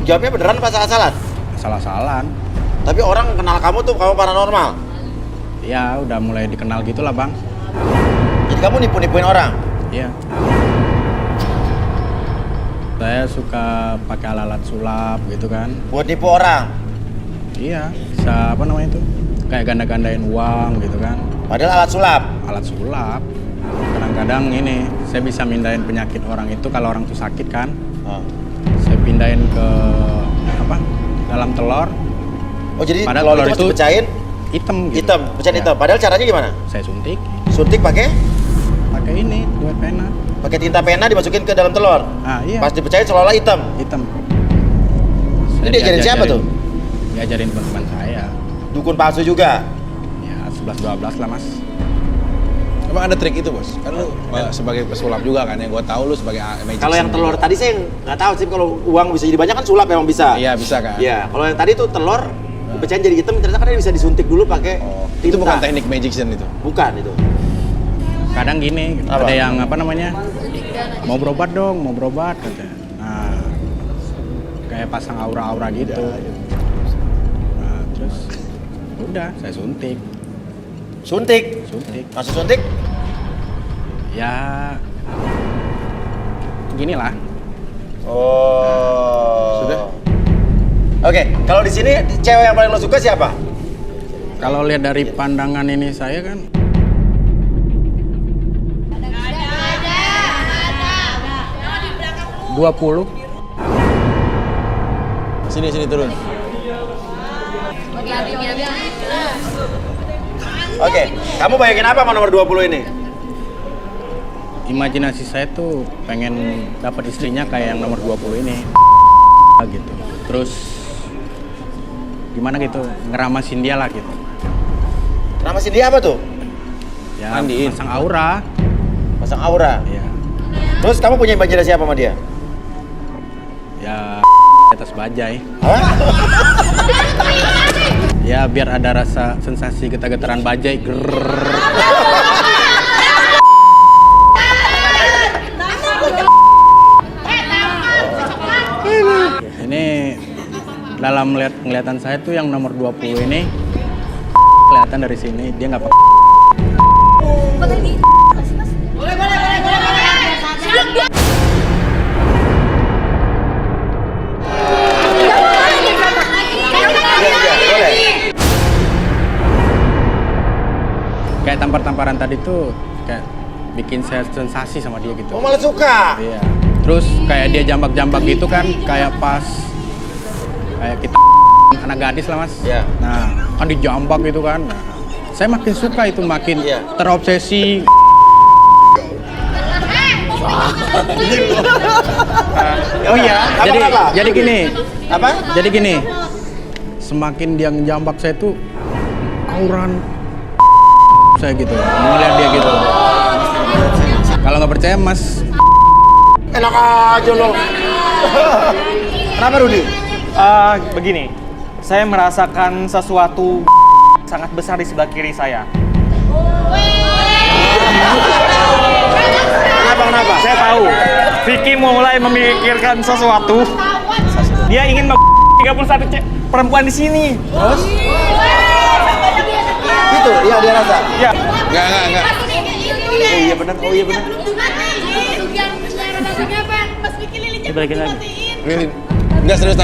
jawabnya beneran apa salah-salah? Salah-salah. Tapi orang kenal kamu tuh kamu paranormal. Ya, udah mulai dikenal gitulah, Bang. Jadi kamu nipu-nipuin orang? Iya. Saya suka pakai alat sulap gitu kan. Buat nipu orang? Iya, bisa apa namanya itu? Kayak ganda-gandain uang gitu kan. Padahal alat sulap? Alat sulap. Kadang-kadang ini, saya bisa mindahin penyakit orang itu kalau orang tuh sakit kan. Saya pindahin ke apa? Dalam telur. Oh, jadi padahal telur itu dipecahin? Hitam gitu. Hitam, pecahin Ya. hitam. Padahal caranya gimana? Saya suntik. Suntik pakai? Pakai ini, duet pena. Pakai tinta pena dimasukin ke dalam telur? Ah, iya. Pas dipecahin seolah-olah hitam? Hitam. Itu diajarin siapa tuh? Diajarin teman-teman saya. Dukun palsu juga? Ya, 11-12 lah, Mas. Emang ada trik itu, Bos? Kan lu sebagai pesulap juga kan ya, gua tahu lu sebagai magician. Kalau yang telur tadi saya nggak tahu sih, kalau uang bisa jadi banyak kan sulap emang bisa. Iya, bisa kan? Iya, kalau yang tadi tuh telur dipecahin jadi hitam, ternyata kan dia bisa disuntik dulu pakai tinta. Itu bukan teknik magician itu? Bukan itu. Kadang gini, Apa? ada yang apa namanya? Mau berobat dong, mau berobat katanya. Nah, kayak pasang aura-aura gitu. Nah, terus udah saya suntik. Suntik? Suntik. Masuk suntik? Ya, gini lah. Oh. Sudah? Oke, kalau di sini cewek yang paling lo suka siapa? Kalau lihat dari pandangan ini saya kan 20. Sini turun. Oke, kamu bayangin apa sama nomor 20 ini? Imajinasi saya tuh pengen dapat istrinya kayak yang nomor 20 ini. Gitu. Terus gimana gitu, ngeramasin dia lah gitu. Namasin dia apa tuh? Ya, Mandiin. pasang aura. Pasang aura? Iya. Terus kamu punya imajinasi apa sama dia? Ya, atas bajai. Hah? Ya, biar ada rasa sensasi getar-getaran bajai. Grrrr. Ini dalam ngeliatan saya tuh yang nomor 20 ini kelihatan dari sini dia nggak pakai. Kayak tampar-tamparan tadi tuh kayak bikin saya sensasi sama dia gitu. Oh, malah suka? Iya. Terus kayak dia jambak-jambak gitu kan, kayak pas kayak kita anak gadis lah, Mas. Iya. Nah, kan dijambak gitu kan. Nah, saya makin suka itu, makin terobsesi. Oh iya, jadi gini. Apa? Jadi gini. Semakin dia ngejambak saya tuh auran saya gitu, ngeliat dia gitu. Kalau nggak percaya, Mas. Enak aja lo. Kenapa, Rudi? Begini, saya merasakan sesuatu sangat besar di sebelah kiri saya. Kenapa? Saya tahu, Vicky mulai memikirkan sesuatu. Dia ingin 31 perempuan di sini. Terus? Gitu, iya dia rasa? Ya. Enggak. Oh iya benar. Dibalikin lagi. Lilin. Enggak serius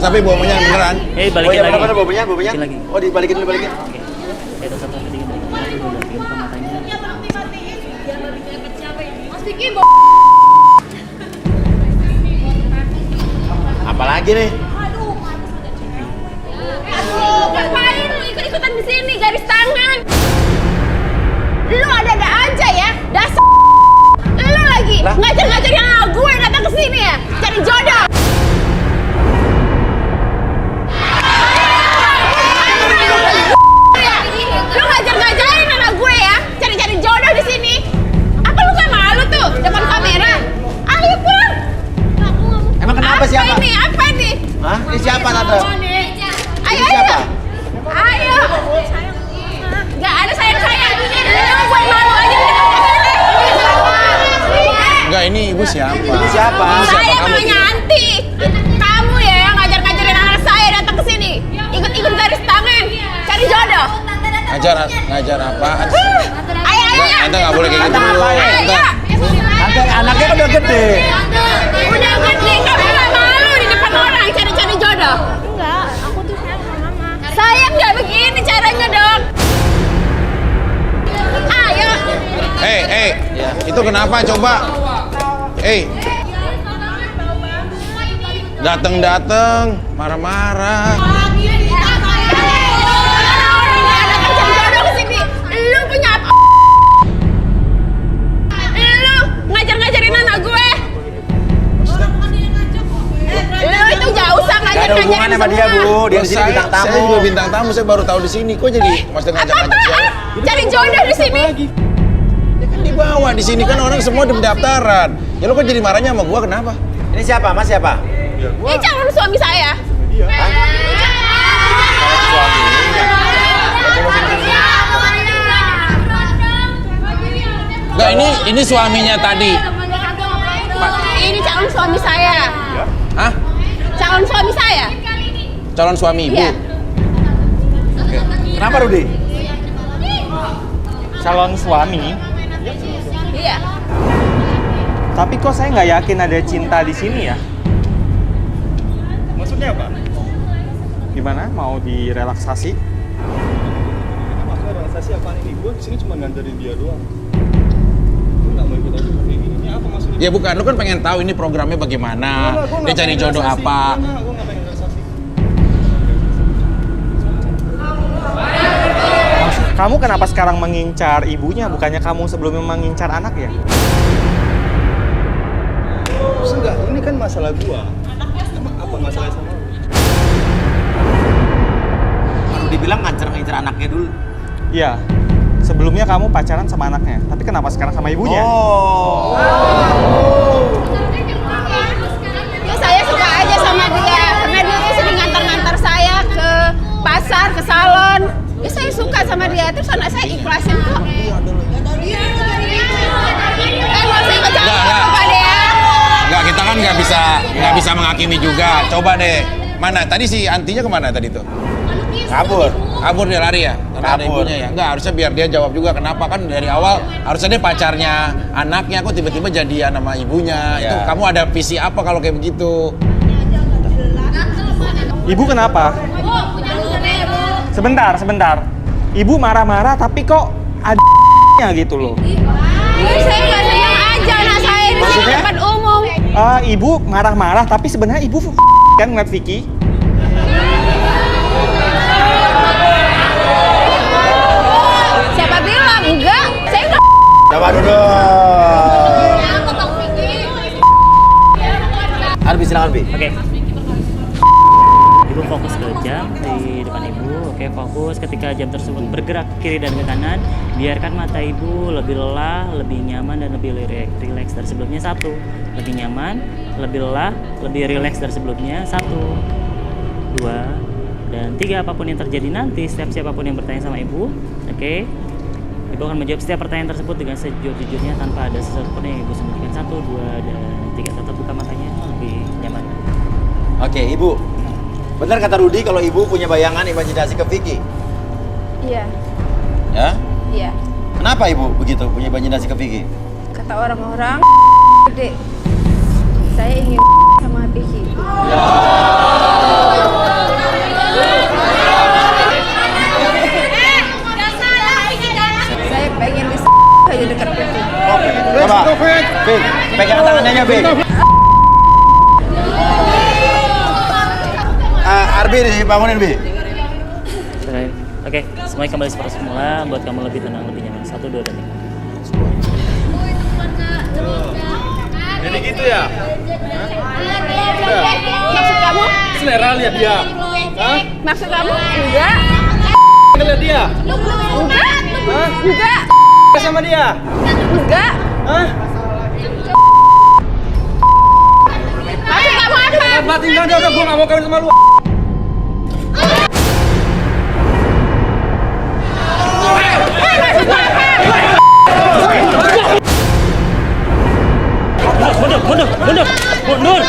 tapi bohongnya beneran. Balikin lagi. Bener bobanya? Balikin lagi. Oh, dibalikin dulu, balikin. Oke. Itu satu lagi dulu buka matanya. Apalagi nih? Ngapain lu ikut-ikutan di sini garis tangan? Lu ada-ada aja ya, dasar. Lu lagi ngajar-ngajar yang gue datang ke sini ya, cari jodoh. Lu ngajar-ngajarin anak gue ya, cari-cari jodoh di sini. Apa lu gak malu tuh depan kamera? Ayo pulang. Emang kenapa siapa? Apa ini? Hah? Ini siapa tante? Ayo, siapa? Ayo. Gak ada sayang-sayang. Lu buat malu aja di depan kamera. Enggak, ini ibu siapa? Ini siapa? Saya mamanya Anti. Kamu ya yang ngajar-ngajarin anak saya datang ke sini. Ikut-ikut garis tangan, cari jodoh. Ngajar apaan? Ayo. Tante nggak boleh kayak gitu. Tante, anaknya kan udah gede. Udah gede, kamu gak malu di depan orang cari-cari jodoh. Enggak, aku tuh sayang sama mama. Sayang nggak begini caranya dong. Ayo. Itu kenapa coba? Dateng marah-marah. Lu punya apa? Lu ngajar-ngajarin anak gue. Lu itu gak usah Gak ada hubungan sama dia, Bu. Dia di sini bintang tamu. Saya juga bintang tamu, saya baru tahu di sini. Kok jadi maksudnya ngajak-ngajak saya? Cari jodoh di sini. Dia kan dibawa di sini kan orang semua di pendaftaran. Ya lo kan jadi marahnya sama gua kenapa? Ini siapa? Mas siapa? Ini calon suami saya. Enggak, ini suaminya tadi. Ini calon suami saya. Hah? Calon suami saya. Calon suami ibu. Iya. Kenapa, Rudi? Calon suami. Iya. Tapi kok saya nggak yakin ada cinta di sini ya? Maksudnya apa? Gimana? Mau direlaksasi? Maksudnya relaksasi apaan ini? Gue kesini cuma nganterin dia doang. Gue nggak mau ikut aja kayak gini. Ini apa maksudnya? Ya bukan, lu kan pengen tahu ini programnya bagaimana. Dia cari jodoh apa. Gue nggak pengen relaksasi. Kamu kenapa sekarang mengincar ibunya? Bukannya kamu sebelumnya mengincar anak ya? Terus enggak, ini kan masalah gua. Emang apa masalahnya sama lu? Baru dibilang ngancer-ngancer anaknya dulu. Iya. Sebelumnya kamu pacaran sama anaknya, tapi kenapa sekarang sama ibunya? Oh. Ya saya suka aja sama dia. Karena dia sering ngantar-ngantar saya ke pasar, ke salon. Ya saya suka sama dia. Terus anak saya ikhlasin kok. Mau saya kecamatan Pak Dea. Enggak, kita kan nggak bisa menghakimi juga. Coba deh. Mana? Tadi si Antinya kemana tadi tuh? Kabur dia lari ya? Karena ada ibunya ya? Enggak, harusnya biar dia jawab juga kenapa kan dari awal harusnya dia pacarnya anaknya kok tiba-tiba jadian sama ibunya. Ya. Itu kamu ada visi apa kalau kayak begitu? Ibu kenapa? Sebentar. Ibu marah-marah tapi kok ada gitu loh. Saya nggak senang aja anak saya di sini depan umum. Ibu marah-marah tapi sebenarnya ibu kan ngeliat Vicky. Siapa bilang? Enggak. Saya nggak. Coba dulu. Albi, silakan Bi. Oke. Ibu fokus ke jam di depan ibu. Oke, fokus ketika jam tersebut bergerak ke kiri dan ke kanan. Biarkan mata ibu lebih lelah, lebih nyaman, dan lebih rileks dari sebelumnya. 1. Lebih nyaman, lebih lelah, lebih rileks dari sebelumnya. 1, 2, dan 3. Apapun yang terjadi nanti, siapapun yang bertanya sama ibu, oke, ibu akan menjawab setiap pertanyaan tersebut dengan sejujur-jujurnya tanpa ada sesuatu pun yang ibu sembunyikan. 1, 2, dan 3. Tetap buka matanya, lebih nyaman. Oke, Ibu. Benar kata Rudi kalau Ibu punya bayangan imajinasi ke Vicky? Iya, Ya? iya. Kenapa Ibu begitu punya imajinasi ke Vicky? Kata orang-orang, gede. Saya ingin sama Vicky. Saya pengen di aja dekat Vicky. Coba, Vic, pegang tangannya aja, Vic. Arbi, dibangunin, Bi. Oke, semuanya kembali seperti semula. Buat kamu lebih tenang, lebih nyaman. 1, 2, dan 3. Jadi gitu ya? Maksud kamu? Selera lihat dia. Hah? Maksud kamu? Enggak. Lihat dia. Enggak. Enggak. Sama dia. Enggak. Hah? Maksud kamu apa? Batin dia udah, gue gak mau kawin sama lu. Mundur!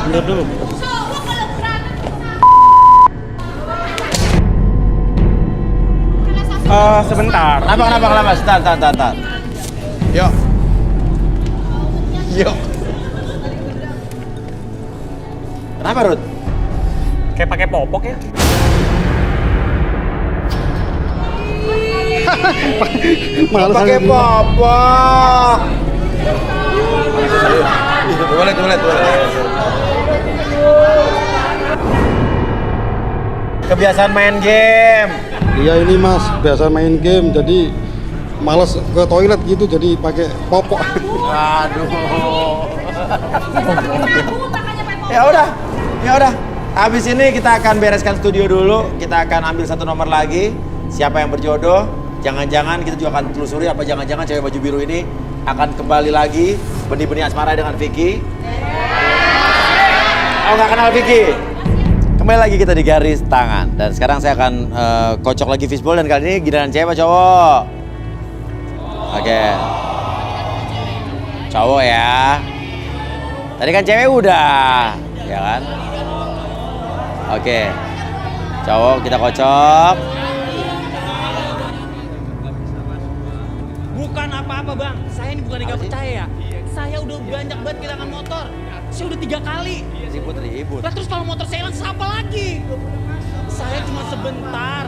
Mundur dulu. Sebentar. Kenapa? Sebentar. Yuk. Yuk. Kenapa, Ruth? Kayak pakai popok ya. Males Pakai aja. popok. Boleh. Kebiasaan main game. Iya ini mas, biasa main game jadi males ke toilet gitu jadi pakai popok. Aduh. Ya udah. Habis ini kita akan bereskan studio dulu. Kita akan ambil satu nomor lagi. Siapa yang berjodoh? Jangan-jangan kita juga akan telusuri apa jangan-jangan cewek baju biru ini akan kembali lagi benih-benih asmara dengan Vicky. Oh, nggak kenal Vicky? Kembali lagi kita di garis tangan. Dan sekarang saya akan kocok lagi fishball dan kali ini giliran cewek cowok. Oke. Cowok ya. Tadi kan cewek udah, ya kan? Oke. Cowok kita kocok. Bukan apa-apa bang, saya ini bukan nggak percaya ya. Saya udah banyak banget kehilangan motor. Saya udah 3 kali. Ribut. Lah terus kalau motor saya hilang, siapa lagi? Saya cuma sebentar.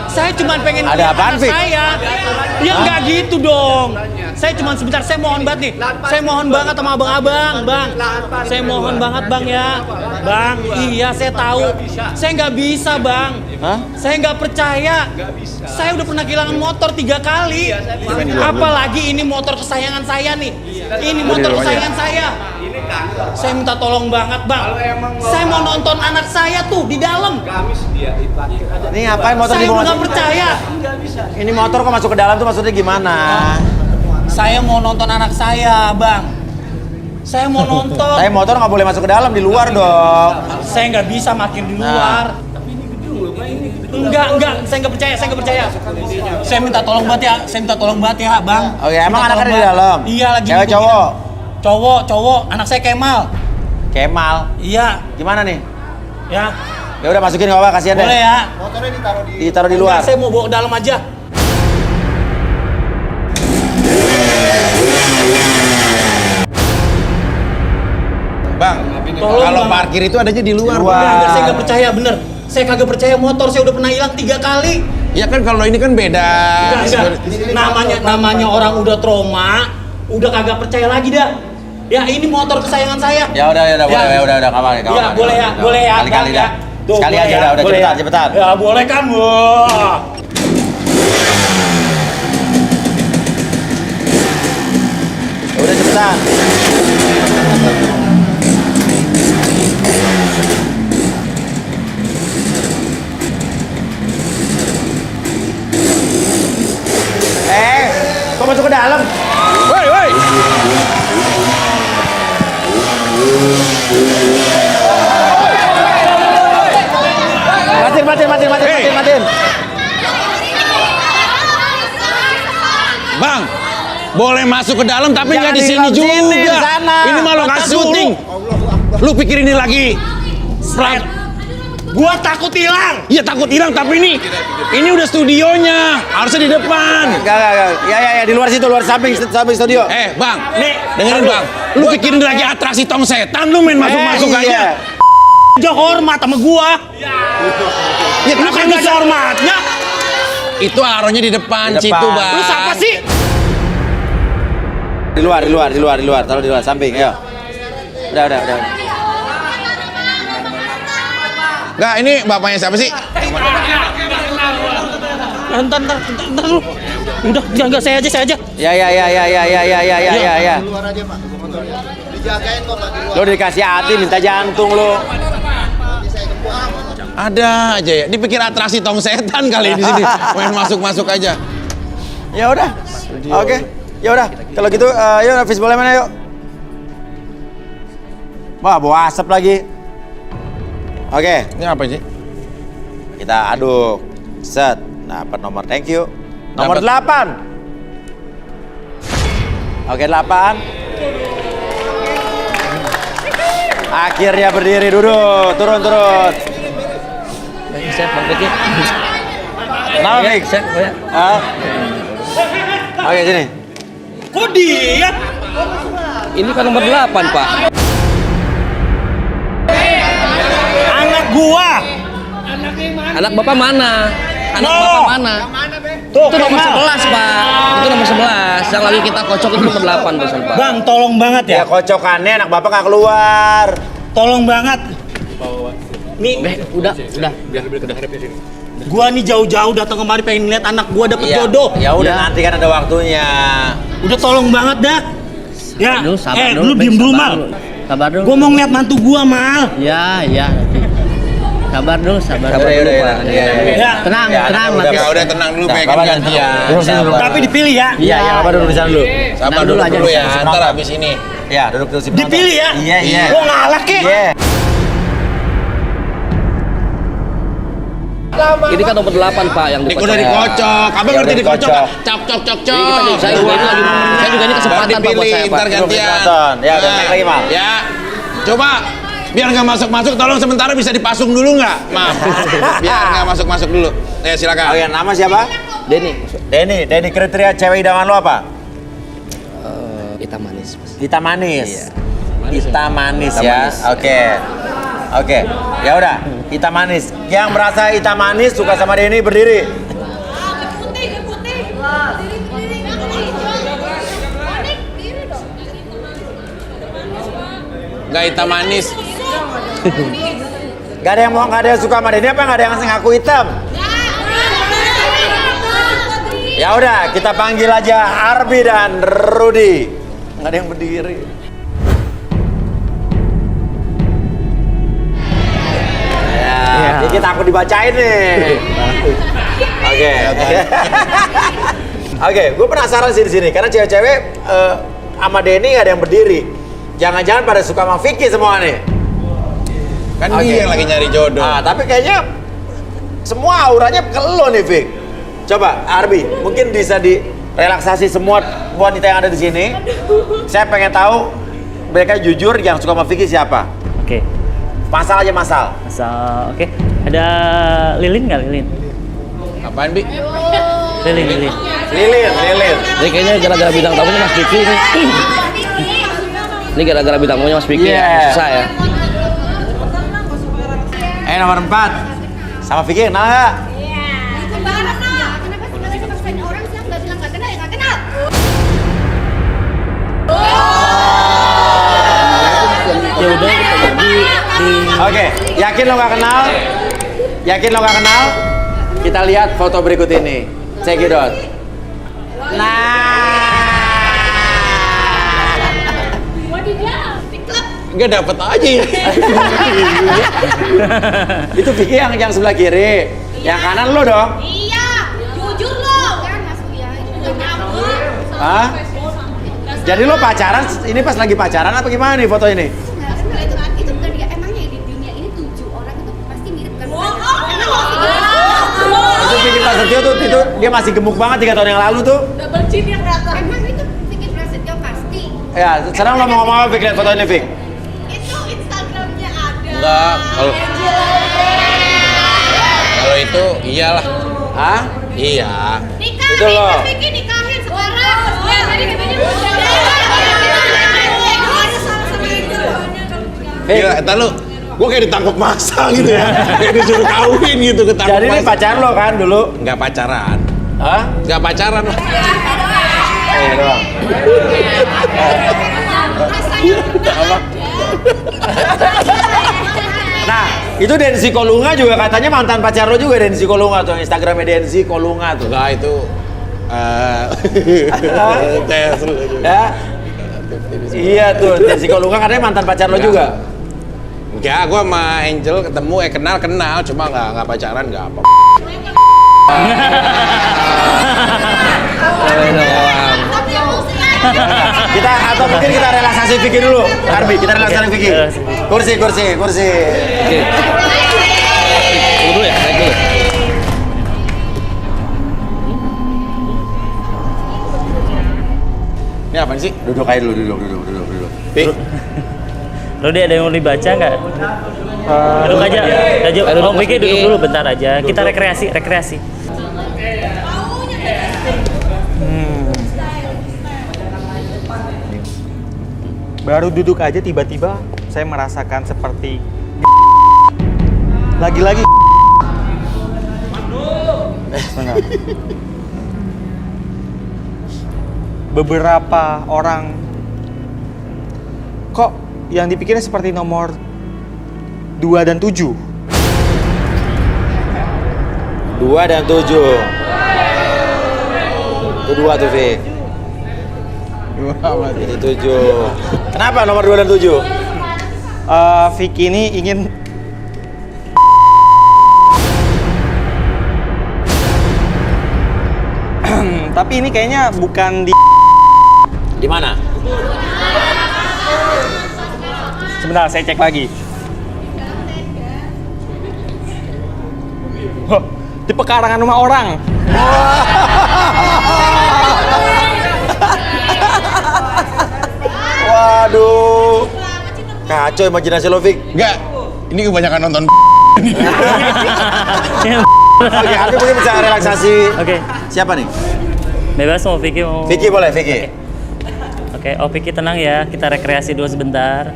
Saya cuma pengen Ada lihat apaan, anak Vic? saya. Ya nggak gitu dong. Saya cuma sebentar. Saya mohon banget nih. Saya mohon banget sama abang-abang, bang. Saya mohon banget bang ya, bang. Iya saya tahu. Saya nggak bisa bang. Hah? Saya nggak percaya. Saya udah pernah kehilangan motor 3 kali. Apalagi ini motor kesayangan saya nih. Ini motor kesayangan saya. Saya minta tolong banget bang. Saya mau nonton anak saya tuh di dalam. Ini ngapain motor Saya dibawa? udah nggak percaya. Ini motor kok masuk ke dalam tuh maksudnya gimana? Saya mau nonton anak saya bang. Saya mau nonton. Tapi motor nggak boleh masuk ke dalam, di luar dong. Saya nggak bisa makin di luar. Enggak, saya nggak percaya. Saya minta tolong banget ya, bang. Oke, emang Minta anaknya tolong di banget. dalam? Iya lagi. Cewek begini. cowok? Cowok. Anak saya Kemal. Kemal. Iya. Gimana nih? Ya. Ya udah masukin nggak apa-apa, kasihan deh. Boleh ya. Motornya Ditaruh di luar. Enggak, saya mau bawa ke dalam aja. Bang, Tolong, kalau Bang. parkir itu adanya di luar. Enggak, saya nggak percaya, bener. Saya kagak percaya motor saya udah pernah hilang 3 kali. Ya kan kalau ini kan beda. Enggak. Namanya orang udah trauma, udah kagak percaya lagi dah. Ya ini motor kesayangan saya. Ya udah, boleh, nggak apa-apa. Ya boleh ya. Kali-kali Bang, dah. Tuh, Sekali boleh aja ya, udah, boleh cepetan. Ya boleh kan, Bu. Udah cepetan. Kok masuk ke dalam? Woi. Matiin. Bang, boleh masuk ke dalam tapi nggak di sini juga. Sini, sana. Ini malah nggak syuting. Lu pikir ini lagi Gua takut hilang. Iya takut hilang, tapi ini udah studionya, harusnya di depan. Enggak. Ya, di luar situ, luar samping studio. Bang, nih dengerin bang, lu pikirin lagi atraksi tong setan, lu main masuk-masuk aja. Jok hormat sama gua. Ya Lu kan gak ada hormatnya. Itu aronya di depan, Di depan. situ bang. Lu siapa sih? Di luar, taruh di luar samping, ayo. Udah. Enggak, ini bapaknya siapa sih? Ntar lu. Udah, enggak saya aja. Ya. Lo dikasih hati minta jantung lo. Ada aja ya, dipikir atraksi tong setan kali di sini. Main masuk aja. Ya udah. Oke. Ya udah. Kalau gitu yuk fishbowl mana yuk. Wah, bawa asap lagi. Oke. Ini apa sih? Kita aduk. Set. Dapat nomor, thank you. Nomor 8. Oke, 8. Akhirnya berdiri, duduk. Turun. Siap, Bang Peki. Kenapa, Fik? Oke, sini. Kok dia? Ini kan nomor 8, Pak. Anak gua. Anak Bapak mana? Bapak mana? Tuh, Itu nomor Kemal. 11, Pak. Itu nomor 11. Yang lagi kita kocok itu nomor 8, barusan, Pak. Bang, tolong banget ya. Ya kocokannya anak bapak nggak keluar. Tolong banget. Nih, Udah. gua nih jauh-jauh datang kemari pengen lihat anak gua dapet jodoh. Ya udah, nanti kan ada waktunya. Udah tolong banget dah. Ya, Aduh, sabar lu dulu, diem Bek, dulu, sabar Mal. dulu. Sabar dulu. Gua mau ngeliat mantu gua, Mal. Ya, nanti. Sabar dulu. Yaudah. Ya. Tenang, Ya, nanti. Udah tenang dulu, Nah, Bek, Bapak gantian. duduk sini dulu. Tapi dipilih ya. Iya, Bapak duduk di sana dulu. Sabar Tenang dulu dulu aja. dulu ya, ntar habis ini. Ya, duduk di sini. Dipilih ya. Iya. Gua ngalah kek. Iya. Ini kan nomor 8, Pak, yang Udah dikocok, abang Ya, ngerti udah dikocok? dikocok. Cok. Saya juga ini kesempatan, Pak, buat Dipilih, saya, Pak. ntar gantian. Nonton. Ya, udah naik lagi, Mal. Ya, coba biar nggak masuk, tolong sementara bisa dipasung dulu nggak? Maaf, biar nggak masuk dulu. Ya silakan. Oke, nama siapa? Denny, kriteria cewek idaman lo apa? Hitam manis, Mas. Hitam manis. Iya. Hitam manis Hitam ya. manis. Oke. Ya udah, hitam manis. Yang merasa hitam manis suka sama Denny berdiri. Nggak hitam manis. Gak ada yang suka sama Denny apa nggak ada yang ngaku hitam? Ya udah, kita panggil aja Arbi dan Rudy. Nggak ada yang berdiri. Ya, kita aku dibacain nih. Oke. Oke, gue penasaran sih di sini karena cewek-cewek sama Denny nggak ada yang berdiri. Jangan-jangan pada suka sama Vicky semua nih. Kan dia yang lagi nyari jodoh. Tapi kayaknya semua auranya ke lo nih, Vic. Coba, Arbi, mungkin bisa direlaksasi semua wanita yang ada di sini. Saya pengen tahu mereka jujur yang suka sama Vicky siapa? Oke. Masal aja masal. Oke. Ada Lilin nggak, Lilin? Apaan, Bi? Lilin. Lilin. Ini kayaknya gara-gara bintang tamunya Mas Vicky ini. Ini gara-gara bintang tamunya Mas Vicky ya. Susah ya. Nomor 4. Sama Vicky kenal nggak? Ya udah, Oke, yakin lo nggak kenal? Kita lihat foto berikut ini. Check it out. Nggak dapet aja ya. Itu Vicky yang sebelah kiri. Yang kanan lo dong. Iya, jujur lo. Kan masuk ya, itu udah nyambung. Hah? Jadi lo pacaran, ini pas lagi pacaran apa gimana nih foto ini? Itu bukan dia, emangnya di dunia ini 7 orang itu pasti mirip kan? Itu Vicky Prasetyo tuh, itu dia masih gemuk banget 3 tahun yang lalu tuh. Double chin yang rata. Emang itu Vicky Prasetyo pasti. Ya, sekarang lo mau ngomong apa Vicky lihat foto ini Vicky? Itu Instagramnya ada. Enggak, kalau Kalau itu iyalah. Hah? Iya. Itu loh. Vicky nikahin sekarang. Ya, jadi katanya Gila, entar lu. Gua kayak ditangkap masa gitu ya. Kayak disuruh kawin gitu ketangkap Jadi ini masa. pacar lo kan dulu? Nggak pacaran. Hah? Nggak pacaran lah. Iya doang. Nah, itu Denzi Kolunga juga katanya mantan pacar lo juga, Denzi Kolunga tuh, Instagramnya Denzi Kolunga tuh. Enggak itu tes lu juga. Ya? Iya tuh, Denzi Kolunga katanya mantan pacar lo juga. Enggak, gua sama Angel ketemu kenal, cuma nggak pacaran, nggak apa. Kita atau mungkin kita relaksasi Vicky dulu, Arbi, kita relaksasi Vicky. Kursi. Oke. Tunggu dulu ya, naik dulu. Ini apaan sih? Duduk aja dulu, duduk. Pi. Rodi, ada yang mau dibaca nggak? Duduk aja. Om Vicky duduk dulu bentar aja. Kita rekreasi. Baru duduk aja tiba-tiba saya merasakan seperti lagi-lagi. Benar. Beberapa orang kok yang dipikirnya seperti nomor 2 dan 7. 2 dan 7. Itu 2 tuh, Vic. Ini 7. Kenapa nomor 2 dan 7? Vicky ini ingin tapi ini kayaknya bukan di mana? Sebentar, saya cek lagi. Di pekarangan rumah orang. Waduh. Kacau imajinasi lo, Vic. Enggak. Ini kebanyakan nonton. Oke, Arbi mungkin bisa relaksasi. Oke. Siapa nih? Bebas mau Vicky mau. Vicky boleh, Vicky. Oke, Vicky tenang ya. Kita rekreasi dulu sebentar.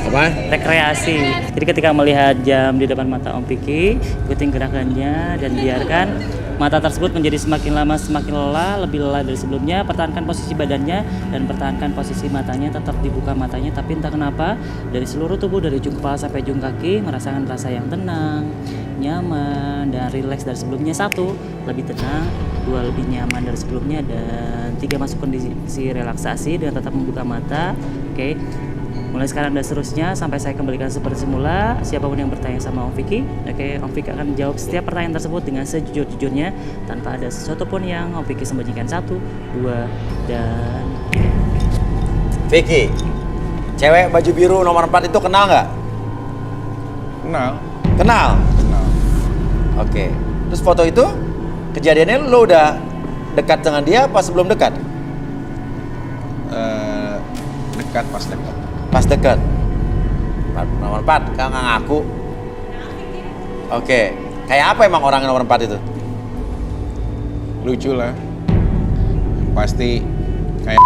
Apa? Rekreasi. Jadi ketika melihat jam di depan mata Om Vicky, ikutin gerakannya dan biarkan mata tersebut menjadi semakin lama semakin lelah, lebih lelah dari sebelumnya. Pertahankan posisi badannya dan pertahankan posisi matanya, tetap dibuka matanya, tapi entah kenapa dari seluruh tubuh dari ujung kepala sampai ujung kaki merasakan rasa yang tenang, nyaman dan rileks dari sebelumnya. 1, lebih tenang, 2, lebih nyaman dari sebelumnya, dan 3, masuk kondisi relaksasi dengan tetap membuka mata. Oke. Mulai sekarang dan seterusnya sampai saya kembalikan seperti semula. Siapapun yang bertanya sama Om Vicky, oke, Om Vicky akan jawab setiap pertanyaan tersebut dengan sejujur-jujurnya tanpa ada sesuatu pun yang Om Vicky sembunyikan. 1, 2, dan Vicky, cewek baju biru nomor 4 itu kenal nggak? Kenal? Oke. Terus foto itu kejadiannya lo udah dekat dengan dia apa sebelum dekat? Dekat, pas dekat. Pas dekat. Nomor 4, nggak ngaku. Oke. Kayak apa emang orang nomor 4 itu? Lucu lah. Pasti kayak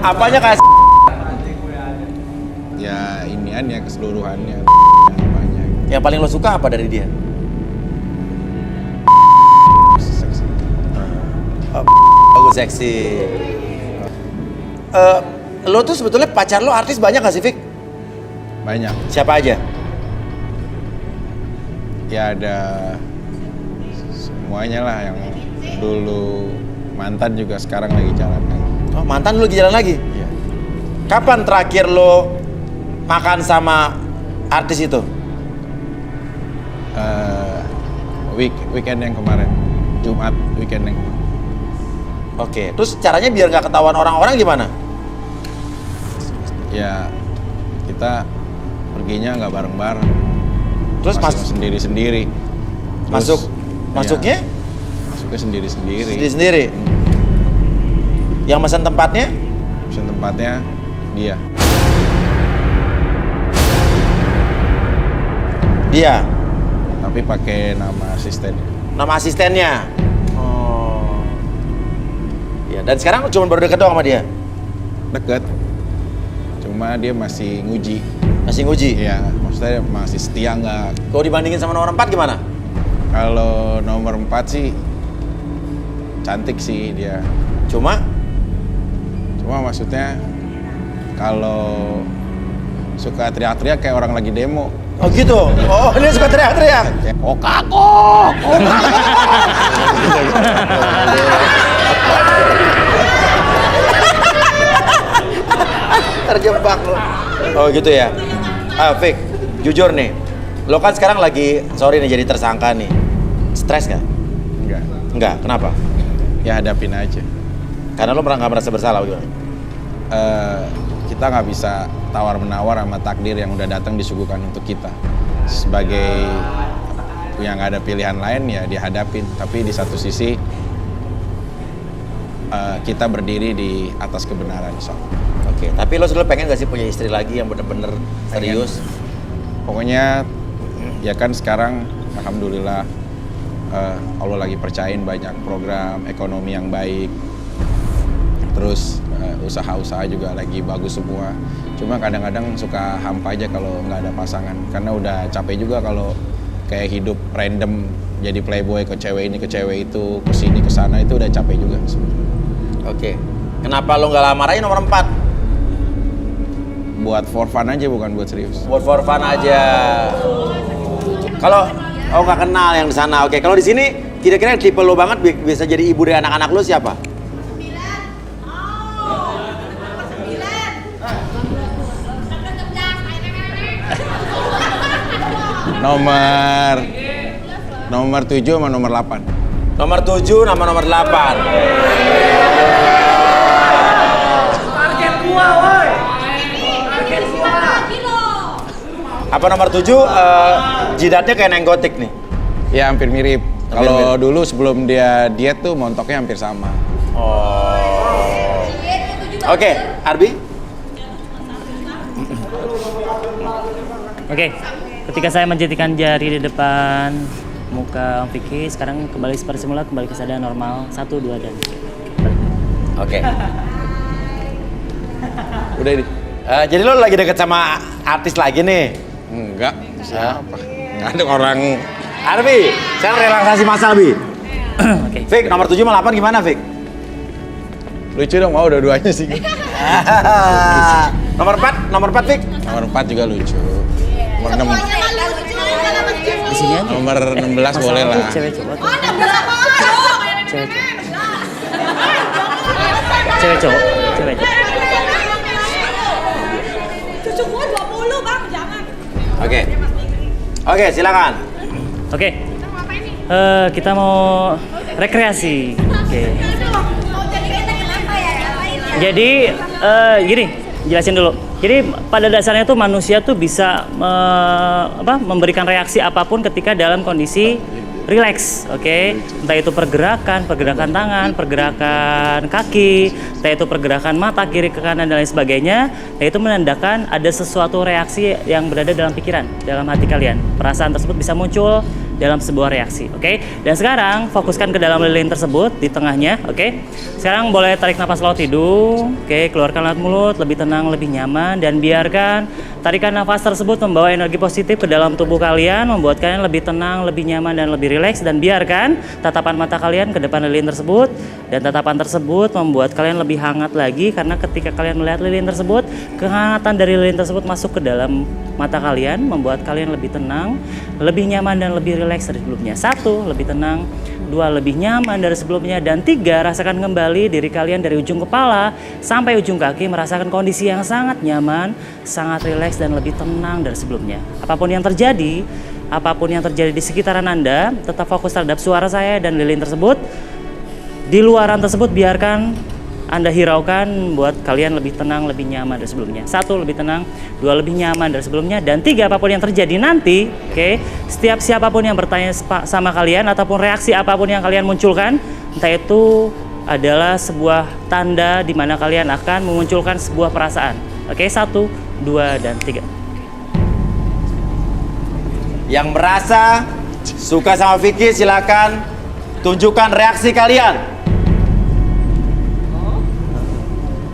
Apanya kayak ya iniannya keseluruhannya. yang paling lo suka apa dari dia? Bagus, seksi. Lo tuh sebetulnya pacar lo artis banyak gak sih, Vic? Banyak. Siapa aja? Ya ada semuanya lah, yang dulu mantan juga sekarang lagi jalan. Oh, mantan lo lagi jalan lagi? Iya. Kapan terakhir lo makan sama artis itu? Weekend yang kemarin, Jumat weekend yang kemarin. Oke, terus caranya biar nggak ketahuan orang-orang gimana? Ya kita perginya nggak bareng-bareng. Terus sendiri-sendiri. Masuknya? Masuknya sendiri-sendiri. Sendiri-sendiri. Yang pesan tempatnya? Pesan tempatnya dia. Dia? Tapi pakai nama asistennya. Nama asistennya? Oh. Ya, dan sekarang cuma baru deket doang sama dia? Deket. Cuma dia masih nguji. Masih nguji? Iya, maksudnya masih setia nggak. Kalau dibandingin sama nomor 4 gimana? Kalau nomor 4 sih cantik sih dia. Cuma maksudnya kalau suka teriak-teriak kayak orang lagi demo. Oh gitu? Oh, dia suka teriak-teriak? Kokakok! Terjebak lo. Oh gitu ya? Fik, jujur nih. Lo kan sekarang lagi, sorry nih jadi tersangka nih. Stres gak? Enggak. Enggak, kenapa? Ya hadapin aja. Karena lo pernah gak merasa bersalah gimana? Kita nggak bisa tawar-menawar sama takdir yang udah datang disuguhkan untuk kita. Sebagai yang nggak ada pilihan lain ya dihadapin. Tapi di satu sisi kita berdiri di atas kebenaran. Oke, tapi lo sebenarnya pengen gak sih punya istri lagi yang bener-bener serius? Pokoknya ya kan sekarang alhamdulillah Allah lagi percayain banyak program ekonomi yang baik. Terus usaha-usaha juga lagi bagus semua. Cuma kadang-kadang suka hampa aja kalau nggak ada pasangan. Karena udah capek juga kalau kayak hidup random, jadi playboy ke cewek ini ke cewek itu, ke sini ke sana, itu udah capek juga sebenarnya. Oke. Kenapa lo nggak lamar aja nomor 4? Buat for fun aja, bukan buat serius. Buat for fun aja. Kalau nggak kenal yang di sana. Oke, kalau di sini kira-kira tipe lo banget bisa jadi ibu dari anak-anak lo siapa? Nomor 7 sama nomor 8. Nomor 7 sama nomor 8. Target gua, woi. Target gua. Apa nomor 7 jidatnya kayak nenggotik nih? Ya hampir mirip. Kalau dulu sebelum dia diet tuh montoknya hampir sama. Oh. Oke, Arbi? Oke, ketika saya menjentikan jari di depan muka Om Vicky, sekarang kembali seperti semula, kembali ke keadaan normal. 1, 2, dan Oke. Udah ini. Jadi lo lagi deket sama artis lagi nih? Enggak. Siapa? Enggak ada orang. Arbi, sekarang relaksasi masal, Bi. Oke. Fik, nomor 7 sama 8 gimana, Fik? Lucu dong, mau dua-duanya sih. Nomor 4, Fik? Nomor 4 juga lucu. Nomor 6. Di sini aja. Nomor 16 boleh lah. Cewek cowok. Cewek cowok. Cucu gua 20, Bang, jangan. Oke, silakan. Oke. Kita mau rekreasi. Oke. Jadi gini, jelasin dulu. Jadi pada dasarnya tuh manusia tuh bisa memberikan reaksi apapun ketika dalam kondisi rileks, oke? Entah itu pergerakan tangan, pergerakan kaki, entah itu pergerakan mata kiri ke kanan dan lain sebagainya. Nah, itu menandakan ada sesuatu reaksi yang berada dalam pikiran, dalam hati kalian. Perasaan tersebut bisa muncul dalam sebuah reaksi, oke? Dan sekarang fokuskan ke dalam lilin tersebut di tengahnya, oke? Sekarang boleh tarik nafas laut hidung, oke? Keluarkan lewat mulut, lebih tenang, lebih nyaman, dan biarkan tarikan nafas tersebut membawa energi positif ke dalam tubuh kalian, membuat kalian lebih tenang, lebih nyaman, dan lebih rileks. Dan biarkan tatapan mata kalian ke depan lilin tersebut, dan tatapan tersebut membuat kalian lebih hangat lagi, karena ketika kalian melihat lilin tersebut, kehangatan dari lilin tersebut masuk ke dalam mata kalian, membuat kalian lebih tenang, lebih nyaman, dan lebih rileks dari sebelumnya. 1, lebih tenang. 2, lebih nyaman dari sebelumnya. Dan 3, rasakan kembali diri kalian dari ujung kepala sampai ujung kaki, merasakan kondisi yang sangat nyaman, sangat rileks, dan lebih tenang dari sebelumnya. Apapun yang terjadi di sekitaran Anda, tetap fokus terhadap suara saya dan lilin tersebut. Di luaran tersebut biarkan Anda hiraukan buat kalian lebih tenang, lebih nyaman dari sebelumnya. 1, lebih tenang. 2, lebih nyaman dari sebelumnya. Dan 3, apapun yang terjadi nanti, oke, setiap siapapun yang bertanya sama kalian ataupun reaksi apapun yang kalian munculkan, entah itu adalah sebuah tanda di mana kalian akan memunculkan sebuah perasaan. Oke, 1, 2, dan 3. Yang merasa suka sama Vicky silakan tunjukkan reaksi kalian.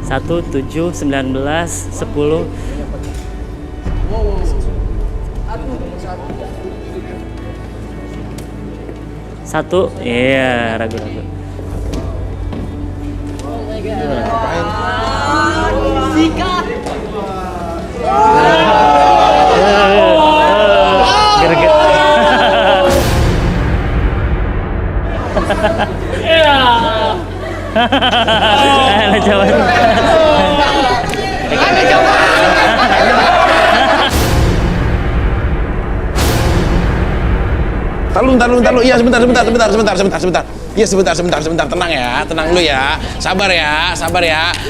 1, 7, 19, 10. Satu, iya ragu-ragu. Greget. Ada jawaban. Ntar lu. Iya sebentar. Iya sebentar. Tenang ya, tenang lu ya. Sabar ya.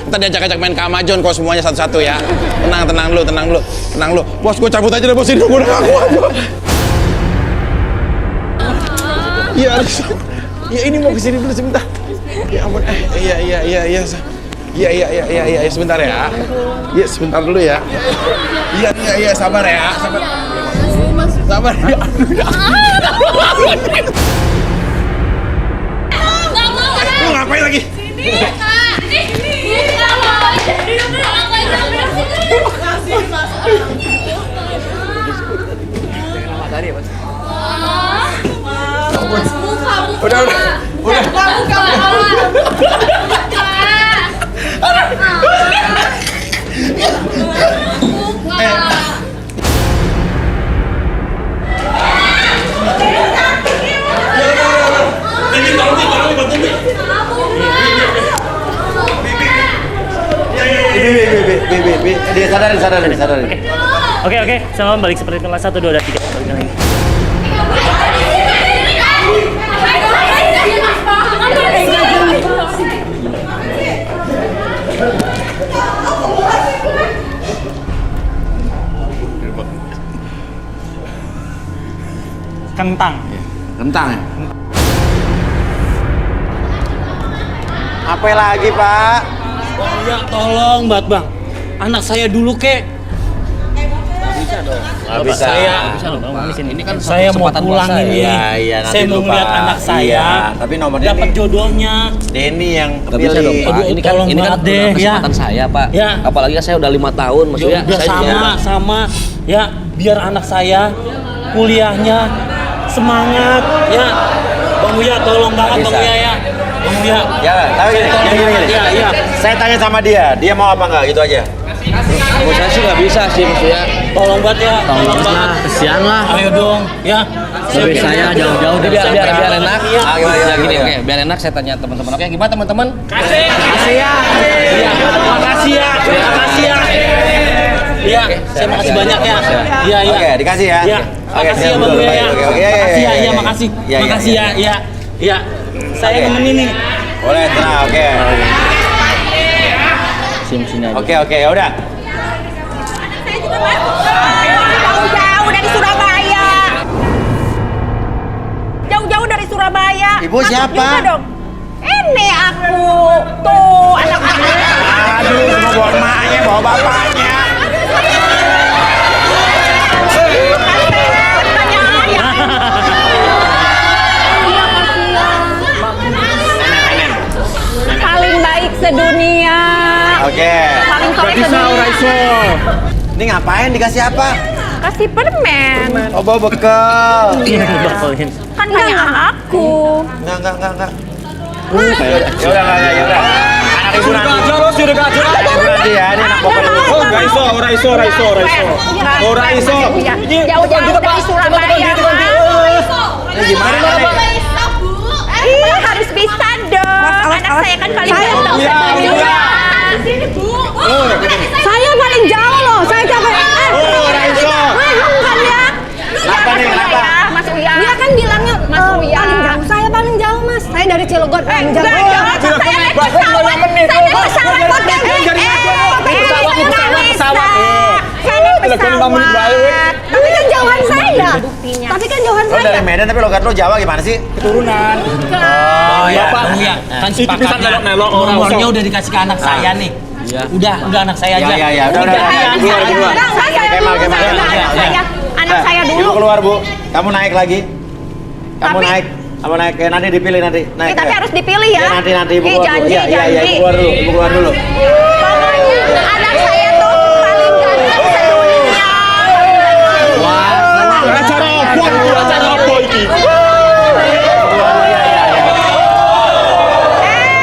Ntar diajak-ajak main ke Amazon kok semuanya satu-satu ya. Tenang lu. Bos, gua cabut aja deh bos, ini gua udah gak kuat. Iya, ya ini mau kesini dulu sebentar. Ya ampun, iya. Iya, sebentar ya. Iya, sebentar dulu ya. Iya, sabar ya. Sabar ya. Lu ngapain lagi? Udah. Dia sadarin. Oke. Sama balik seperti kelas 1, 2, 3. Balik lagi. Kentang. Ya? Apa lagi, Pak? Ya tolong banget bang, anak saya dulu kek. Nggak bisa. Ini kan Saya mau pulang ini. Iya, nanti Saya mau lupa. ngeliat anak saya. Iya, tapi nomornya dapat nih. jodohnya. Denny yang Gak bisa dong Pak, Aduh, ini kan tolong banget deh, udah kesempatan ya. saya Pak. Ya. Apalagi saya udah 5 tahun, maksudnya Udah saya sama. Ya, biar anak saya kuliahnya semangat. Ya, Bang Uya tolong banget Bang Uya ya. Bang Uya. Ya, tapi gini. Iya. Saya tanya sama dia mau apa enggak, gitu aja. Menurut saya sih nggak bisa sih, maksudnya Tolong banget ya. tolong lah, kesian lah. Ayo dong, ya. Lebih saya jauh-jauh dari Biar enak. Iya. Ya gini, oke, biar enak saya tanya teman-teman. Oke, gimana teman-teman? Makasih ya. Makasih ya. Iya, saya makasih banyak ya. Iya. Oke, dikasih ya. Iya. Makasih ya Bang Uya ya. Makasih ya, iya makasih. Makasih ya, iya. Saya nemenin nih. Boleh, tenang, oke. Sini aja. Oke, ya udah. Jauh-jauh dari Surabaya. Jauh-jauh dari Surabaya. Ibu Masuk siapa? juga dong. Ini aku. Tuh, anak-anak. Aduh, semua bawa emaknya, bawa bapaknya. Paling baik sedunia. Oke. Paling baik sedunia. Ini ngapain, dikasih apa? Kasih permen. Oh, bawa bekal. Kan tanya aku. Enggak. Ya udah. Anak ibu nanti. Sudah aja. Nanti ya, ini anak bapak dulu. Oh, ora iso. Jauh-jauh dari Surabaya. Ini gimana nih? Iya, harus bisa dong. Anak saya kan paling jauh. Sini, Bu. Saya paling jauh loh. Saya capek. Bukan ya. Kenapa nih, kenapa? Mas Uya. Dia kan bilangnya Mas Uya. Paling jauh. Saya paling jauh, Mas. Saya dari Cilegon paling jauh. Saya naik pesawat. Saya naik pesawat. Saya naik pesawat. Tapi kan jauhan saya. Tapi kan jauhan Lo saya. dari Medan tapi logat lo Jawa gimana sih? Keturunan. Oh ya. Bang Uya, kan sepakatnya nomornya udah dikasih ke anak saya nih. Udah anak saya aja. Ya, udah. Kemal. anak saya dulu. Ibu keluar, Bu. Kamu naik lagi. Kamu Tapi- naik. Kamu naik. Nanti dipilih nanti. Naik. Tapi harus dipilih ya. Nanti Ibu Ih, keluar. janji, Iya, janji. Ibu keluar dulu. Ibu keluar dulu. Pokoknya anak saya tuh paling ganteng sedunia. Acara apa itu? Acara apa ini?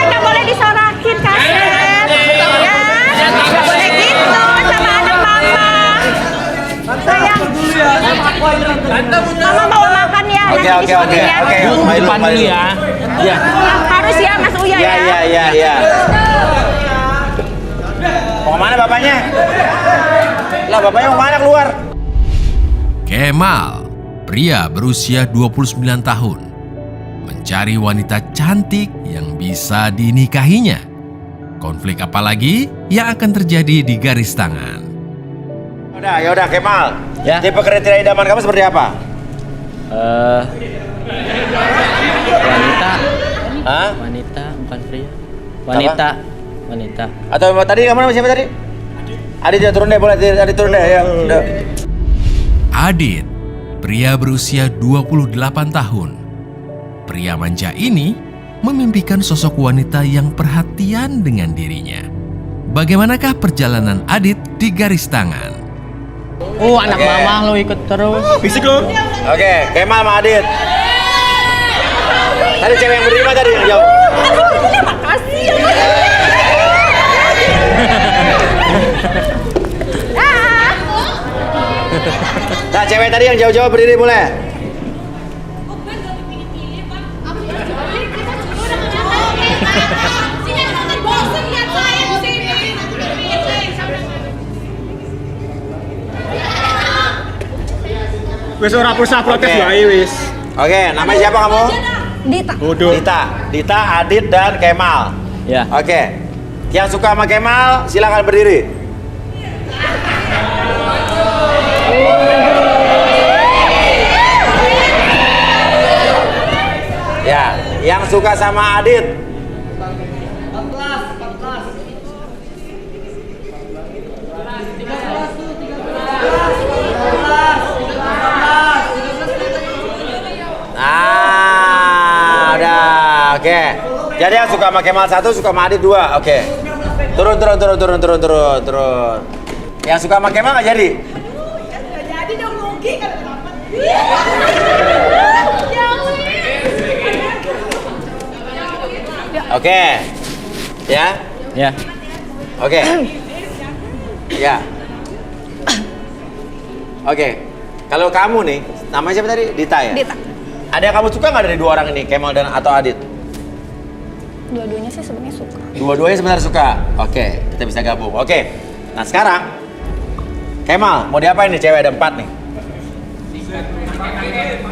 Nggak boleh disorakin kaset. Ya, nggak boleh gitu sama anak mama. Sayang. Mama mau makan ya. Oke, nanti oke, oke. disuapin ya. Oke, main dulu ya. Iya. Harus ya Mas Uya ya. Iya. Mau kemana bapaknya? Lah bapaknya mau kemana keluar? Kemal, pria berusia 29 tahun, mencari wanita cantik yang bisa dinikahinya. Konflik apa lagi yang akan terjadi di garis tangan? Yaudah Kemal. Ya. Tipe kriteria idaman kamu seperti apa? Wanita. Hah? Wanita, bukan pria. Wanita. Wanita. Atau tadi kamu nama siapa tadi? Adit ya turun deh, boleh Adit turun deh ya. Udah. Adit, pria berusia 28 tahun. Pria manja ini memimpikan sosok wanita yang perhatian dengan dirinya. Bagaimanakah perjalanan Adit di garis tangan? Anak mama lo ikut terus. Fisik lo. Oke, Kemal sama Adit. Tadi cewek yang berdiri tadi yang jauh. Makasih. Nah, cewek tadi yang jauh-jauh berdiri boleh. Wes ora usah protes Oke. wae wis. Oke, namanya siapa kamu? Dita. Dita, Adit dan Kemal. Ya. Oke. Yang suka sama Kemal silakan berdiri. Ya, yang suka sama Adit. Udah, oke. Jadi yang suka sama Kemal 1, suka sama Adit 2, oke. Turun. Yang suka sama Kemal nggak jadi? Jadi dong rugi kan. Oke. Ya? Ya. Oke. Ya. Oke. Kalau kamu nih, namanya siapa tadi? Dita ya? Dita. Ada yang kamu suka nggak dari dua orang ini, Kemal dan atau Adit? Dua-duanya sih sebenarnya suka. Dua-duanya sebenarnya suka. Oke, kita bisa gabung. Oke. Nah sekarang, Kemal, mau diapain nih? Cewek ada 4 nih.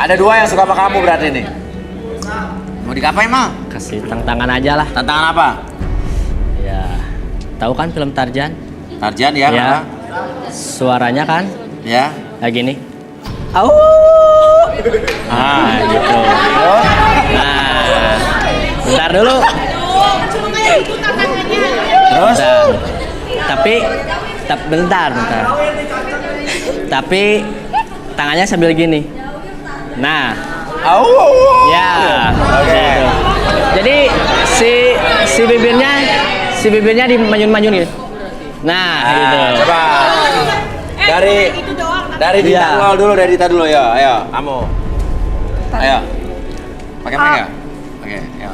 Ada 2 yang suka sama kamu berarti nih. Mau diapain, Mal? Kasih tantangan aja lah. Tantangan apa? Ya. Tahu kan film Tarzan? Tarzan ya? Ya. Apa? Suaranya kan? Ya. Kayak gini. Au. Nah, gitu. Nah. Bentar dulu. Terus? Bentar. Tapi tangannya sambil gini. Nah. Ya. Oke. Gitu. Jadi si bibirnya dimanyun-manyun gitu. Nah, gitu. Coba. Dari Dita dulu, dari Dita dulu ya. Ayo, kamu. Ayo. Pakai mic ya? Oke, ayo.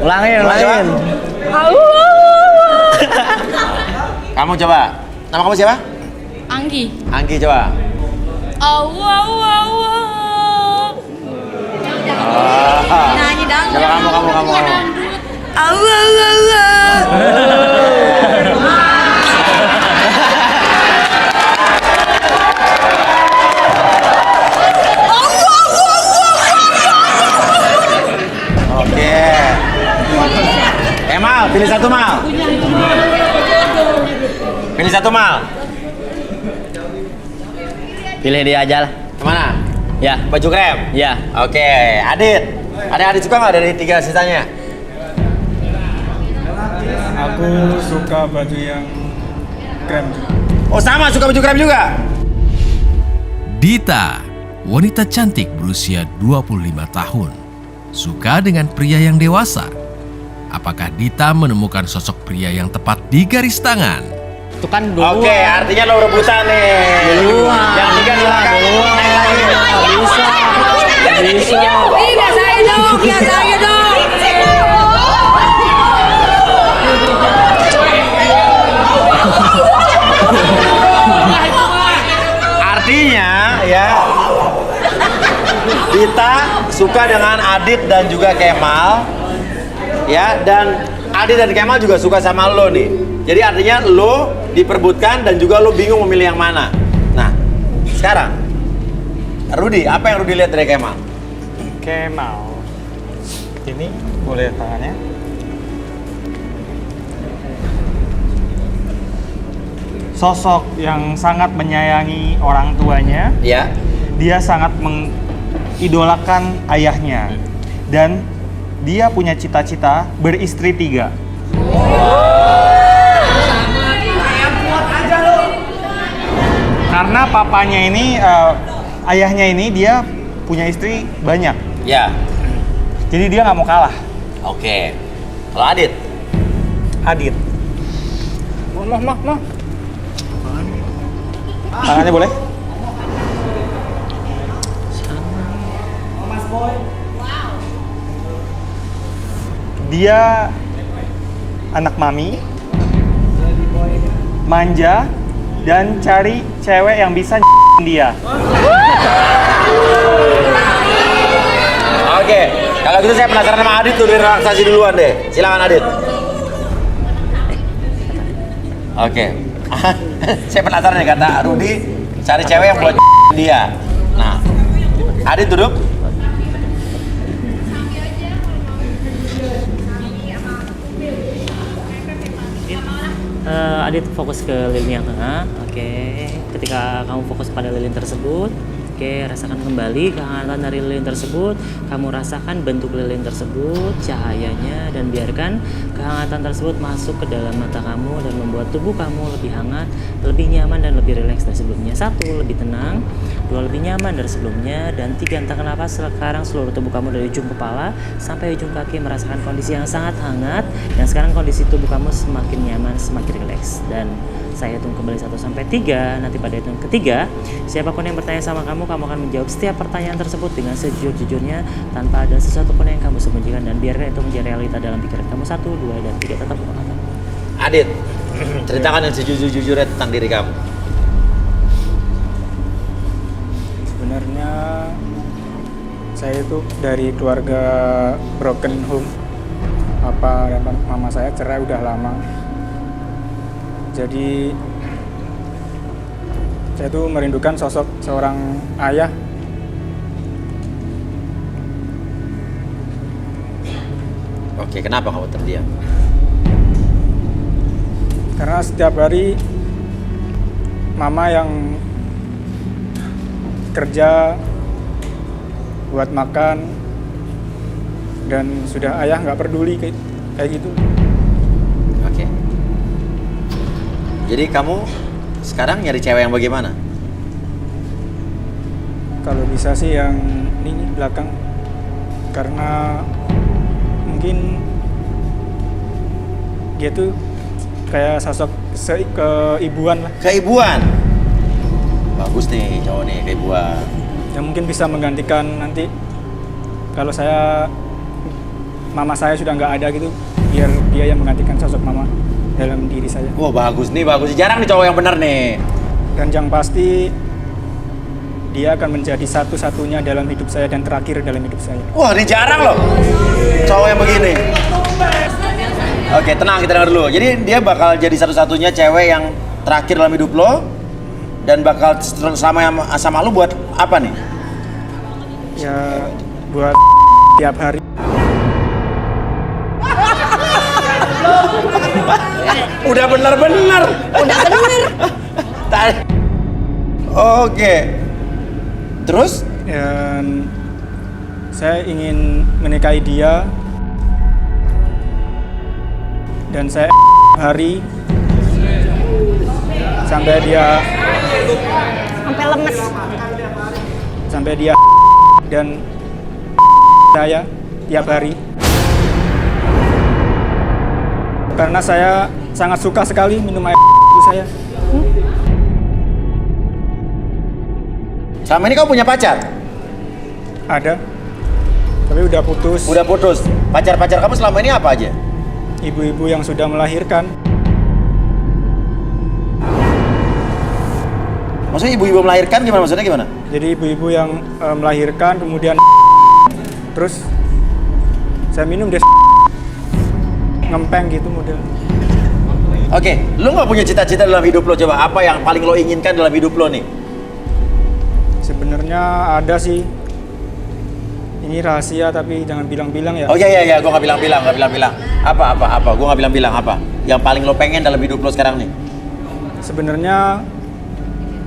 Ulangin. Kamu coba. Nama kamu siapa? Anggi. Anggi coba. Nyanyi dangdut. Coba kamu. Oke. Mal, pilih satu Mal. Pilih satu Mal. Pilih dia aja lah. Kemana? Ya. Baju krem? Ya. Oke, Adit. Adit suka nggak dari 3 sisanya? Aku suka baju yang krem. Oh sama, suka baju krem juga? Dita, wanita cantik berusia 25 tahun. Suka dengan pria yang dewasa. Apakah Dita menemukan sosok pria yang tepat di garis tangan? Itu kan dua. Oke, artinya lo rebutan nih. Yang tiga silakan. Bisa. Biar saya dong. Artinya ya, Dita suka dengan Adit dan juga Kemal, ya, dan Adit dan Kemal juga suka sama lo nih. Jadi artinya lo diperbutkan dan juga lo bingung memilih yang mana. Nah, sekarang Rudi, apa yang Rudi lihat dari Kemal? Kemal. Ini boleh tangannya. Sosok yang sangat menyayangi orang tuanya. Ya. Dia sangat mengidolakan ayahnya. Dan dia punya cita-cita beristri 3. Karena papanya ini, ayahnya ini dia punya istri banyak. Ya. Jadi dia nggak mau kalah. Oke. Kalau Adit? Adit. Mah. Tangannya boleh? Dia anak mami, manja, dan cari cewek yang bisa dia. Oke, kalau gitu saya penasaran sama Adit tuh, dari relaksasi duluan deh. Silakan Adit. Oke. Saya penasaran nih, kata Rudi cari cewek yang buat dia. Nah, Adit duduk. Adit fokus ke lilin yang tengah. Oke. Ketika kamu fokus pada lilin tersebut, oke, rasakan kembali kehangatan dari lilin tersebut. Kamu rasakan bentuk lilin tersebut, cahayanya, dan biarkan kehangatan tersebut masuk ke dalam mata kamu dan membuat tubuh kamu lebih hangat, lebih nyaman, dan lebih rileks dari sebelumnya. 1, lebih tenang. 2, lebih nyaman dari sebelumnya. Dan 3, entah kenapa sekarang seluruh tubuh kamu dari ujung kepala sampai ujung kaki merasakan kondisi yang sangat hangat. Dan sekarang kondisi tubuh kamu semakin nyaman, semakin rileks. Dan saya hitung kembali 1 sampai 3. Nanti pada hitung ketiga, siapapun yang bertanya sama kamu akan menjawab setiap pertanyaan tersebut dengan sejujur-jujurnya tanpa ada sesuatu pun yang kamu sembunyikan, dan biarkan itu menjadi realita dalam pikiran kamu. 1, 2, dan 3, tetap buka mata. Adit, ceritakan yang sejujur-jujurnya tentang diri kamu. Sebenarnya saya itu dari keluarga broken home. Papa dan mama saya cerai udah lama. Jadi saya tuh merindukan sosok seorang ayah. Oke, kenapa kamu terdiam? Karena setiap hari mama yang kerja buat makan dan sudah ayah nggak peduli kayak gitu. Oke. Jadi kamu sekarang nyari cewek yang bagaimana? Kalau bisa sih yang ini belakang, karena mungkin dia tuh kayak sosok keibuan lah. Keibuan? Bagus nih cowok nih, keibuan. Yang mungkin bisa menggantikan nanti kalau mama saya sudah nggak ada gitu, biar dia yang menggantikan sosok mama dalam diri saya. Wah, bagus nih, bagus. Jarang nih cowok yang benar nih. Dan yang pasti dia akan menjadi satu-satunya dalam hidup saya dan terakhir dalam hidup saya. Wah, ini jarang loh cowok yang begini. Oke, tenang, kita dengar dulu. Jadi dia bakal jadi satu-satunya cewek yang terakhir dalam hidup lo, dan bakal sama lo buat apa nih? Ya, buat tiap hari. Udah benar-benar. Udah bener. Oke. Terus? Dan saya ingin menikahi dia. Dan saya hari sampai lemes. Sampai dia dan saya tiap hari. Karena saya sangat suka sekali minum air saya. Selama ini kau punya pacar? Ada, tapi udah putus. Udah putus. Pacar-pacar kamu selama ini apa aja? Ibu-ibu yang sudah melahirkan. Maksudnya ibu-ibu melahirkan gimana? Maksudnya gimana? Jadi ibu-ibu yang melahirkan kemudian terus saya minum dia ngempeng gitu model. Oke, lu nggak punya cita-cita dalam hidup lo? Coba apa yang paling lo inginkan dalam hidup lo nih? Sebenarnya ada sih. Ini rahasia tapi jangan bilang-bilang ya. Oh iya, gua nggak bilang-bilang. Apa? Gua nggak bilang-bilang apa? Yang paling lo pengen dalam hidup lo sekarang nih? Sebenarnya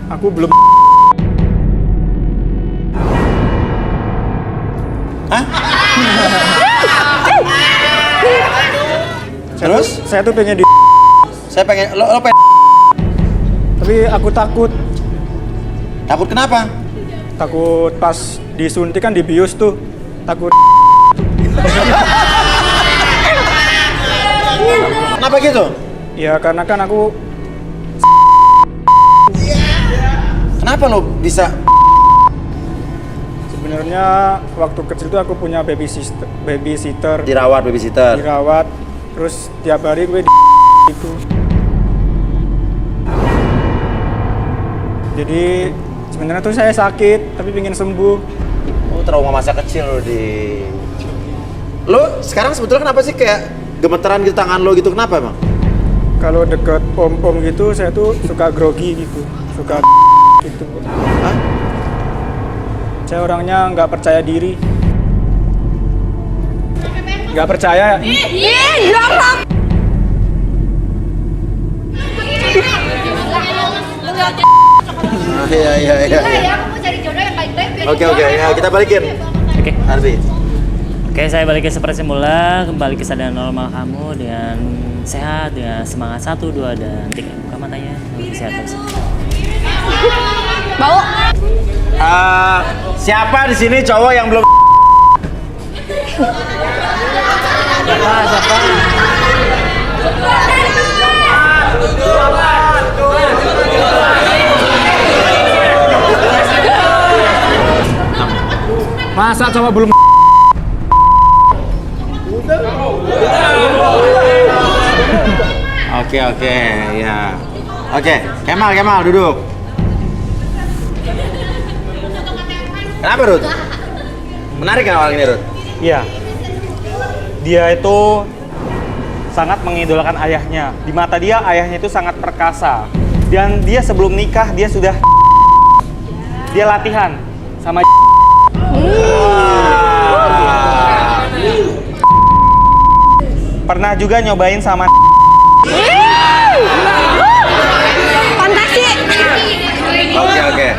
aku belum. Hah? Terus? Saya tuh pengen di. Saya pengen lo pengen. Tapi aku takut. Takut kenapa? Takut pas disuntik kan dibius tuh. Takut. Kenapa gitu? Ya karena kan aku. Kenapa lo bisa? Sebenarnya waktu kecil tuh aku punya babysitter. Dirawat babysitter. Dirawat. Terus tiap hari gue gitu. Jadi sebenarnya tuh saya sakit tapi pengen sembuh. Oh, trauma masa kecil lo di. Lo sekarang sebetulnya kenapa sih kayak gemeteran gitu tangan lo gitu? Kenapa emang? Kalau deket pom-pom gitu saya tuh suka grogi gitu. Suka gitu. Hah? Saya orangnya nggak percaya diri. Nggak percaya. Jorok. Iya. Aku mau cari jodoh yang baik-baik. Oke, ya kita balikin. Oke. Arbi. Oke, saya balikin seperti semula, kembali kesadaran normal kamu dengan sehat, dengan semangat 1, 2, dan 3. Buka matanya, lebih sehat terus. Bau. Siapa di sini cowok yang belum? Siapa? Masa cowok belum? Oke, ya. Oke, Kemal duduk. Kenapa, Rut? Menarik kan awal ini, Rut? Iya. Dia itu sangat mengidolakan ayahnya. Di mata dia, ayahnya itu sangat perkasa. Dan dia sebelum nikah, dia sudah dia latihan sama pernah juga nyobain sama Fantasi. Oke.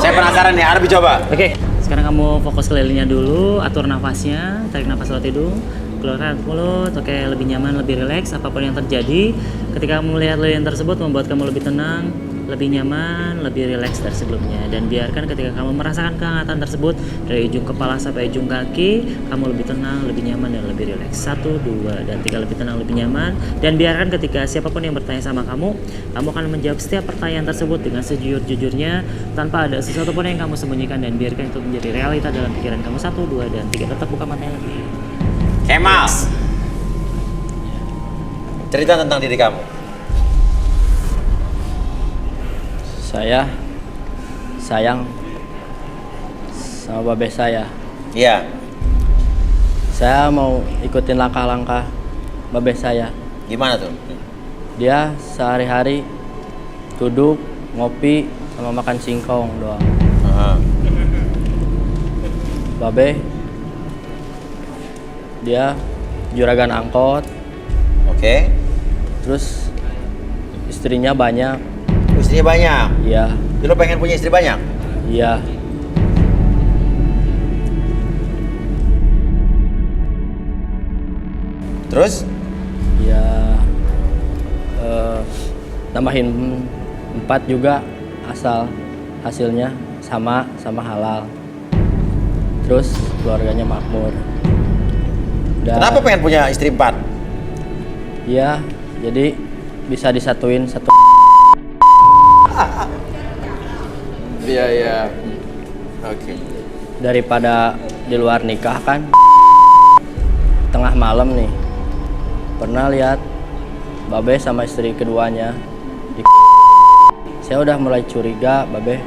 Saya penasaran nih, Arbi coba. Oke, sekarang kamu fokus ke lilinnya dulu, atur nafasnya, tarik nafas lewat hidung, keluarkan mulut. Oke, lebih nyaman, lebih rileks. Apapun yang terjadi, ketika kamu melihat lilin tersebut membuat kamu lebih tenang, lebih nyaman, lebih rileks dari sebelumnya. Dan biarkan ketika kamu merasakan kehangatan tersebut dari ujung kepala sampai ujung kaki, kamu lebih tenang, lebih nyaman, dan lebih rileks. 1, 2, dan 3, lebih tenang, lebih nyaman. Dan biarkan ketika siapapun yang bertanya sama kamu akan menjawab setiap pertanyaan tersebut dengan sejujur-jujurnya, tanpa ada sesuatu pun yang kamu sembunyikan, dan biarkan itu menjadi realita dalam pikiran kamu. 1, 2, dan 3, tetap buka matanya lagi. Kemal. Cerita tentang diri kamu. Saya sayang sama babe saya. Iya. Saya mau ikutin langkah-langkah babe saya. Gimana tuh? Dia sehari-hari duduk, ngopi, sama makan singkong doang. Babe, dia juragan angkot. Oke. Terus istrinya banyak. Istrinya banyak? Iya. Jadi lo pengen punya istri banyak? Iya. Terus? Ya, tambahin 4 juga asal hasilnya sama halal. Terus keluarganya makmur. Kenapa pengen punya istri 4? Iya, jadi bisa disatuin satu. Iya. Oke. Daripada di luar nikah kan tengah malam nih. Pernah lihat Babe sama istri keduanya di saya udah mulai curiga. Babe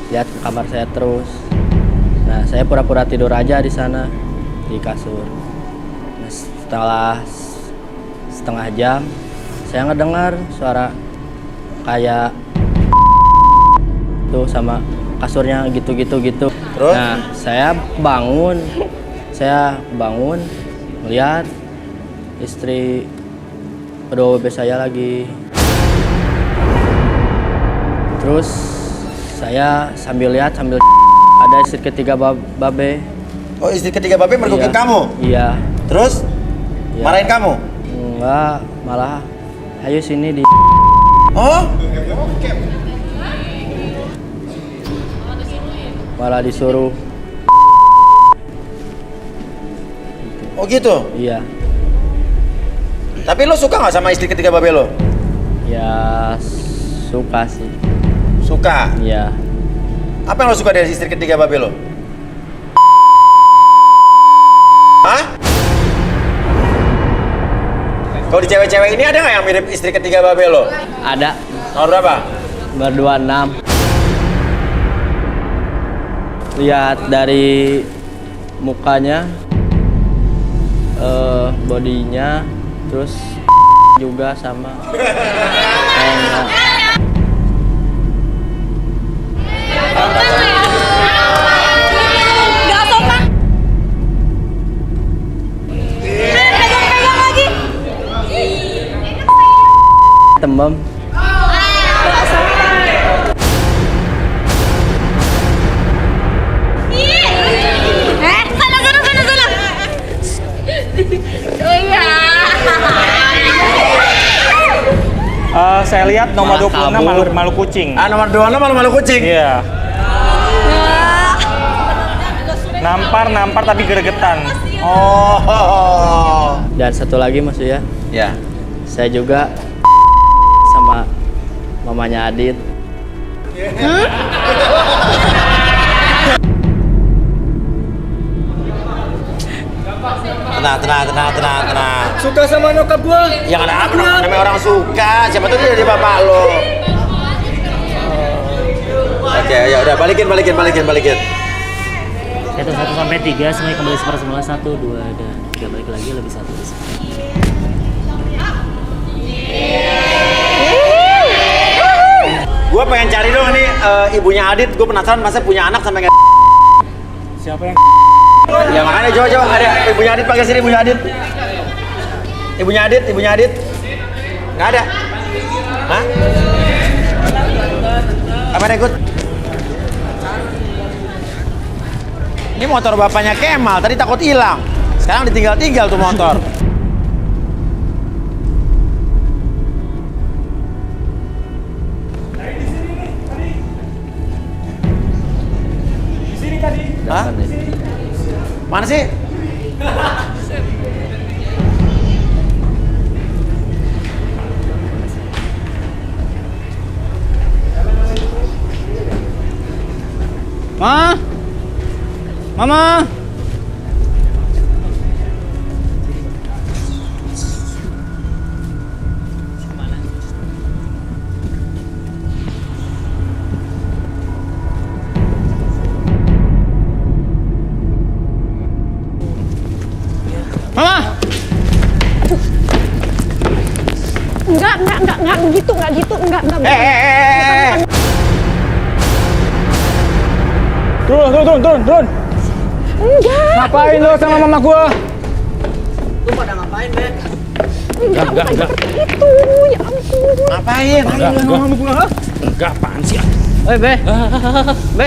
lihat ke kamar saya terus. Nah, saya pura-pura tidur aja di sana di kasur. Nah, setelah setengah jam saya ngedengar suara kayak tuh sama kasurnya gitu. Terus? Nah, saya bangun melihat istri kedua babe saya lagi. Terus saya sambil lihat ada istri ketiga babe. Oh, istri ketiga babe mergokin kamu? Iya. Terus? Iya. Marahin kamu? Enggak, malah ayo sini di. Oh? Malah disuruh. Oh gitu? Iya. Tapi lo suka nggak sama istri ketiga babe lo? Ya suka sih. Suka? Iya. Apa yang lo suka dari istri ketiga babe lo? Hah? Kalau di cewek-cewek ini ada nggak yang mirip istri ketiga babe lo? Ada. Nomor berapa? Nomor 26. Lihat dari mukanya, bodinya, terus juga sama. Nggak sopan. Pegang-pegang lagi. Tembem. Sana. Oh iya. Saya lihat nomor 26 malu kucing. Ah, nomor 26 malu kucing? Iya. Nampar tapi gregetan. Oh. Dan satu lagi Mas ya. Ya. Saya juga sama mamanya Adit. Tenang. Suka sama nyokap gua? Yang ada apa namanya orang suka? Siapa tuh dia dari bapak lo? Oke, ya udah balikin. Hitung 1 sampai 3 semuanya kembali seperti semula. 1, 2 dan 3 balik lagi lebih 1 di sini. Gue pengen cari dong nih ibunya Adit. Gue penasaran masa punya anak sampai nggak. Siapa yang? Ya makanya coba ada ibunya Adit, pakai sini ibunya Adit. Ibunya Adit. Nggak ada. Hah? Apa ikut? Ini motor bapaknya Kemal, tadi takut hilang. Sekarang ditinggal tuh motor. Di sini tadi. Hah? Mana sih? Mama. Enggak begitu, enggak. Turun. Enggak. Ngapain lo sama mama gua? Lu pada ngapain, Be? Enggak. Itu, ya ampun. Ngapain? Enggak, apaan sih? Be. Be.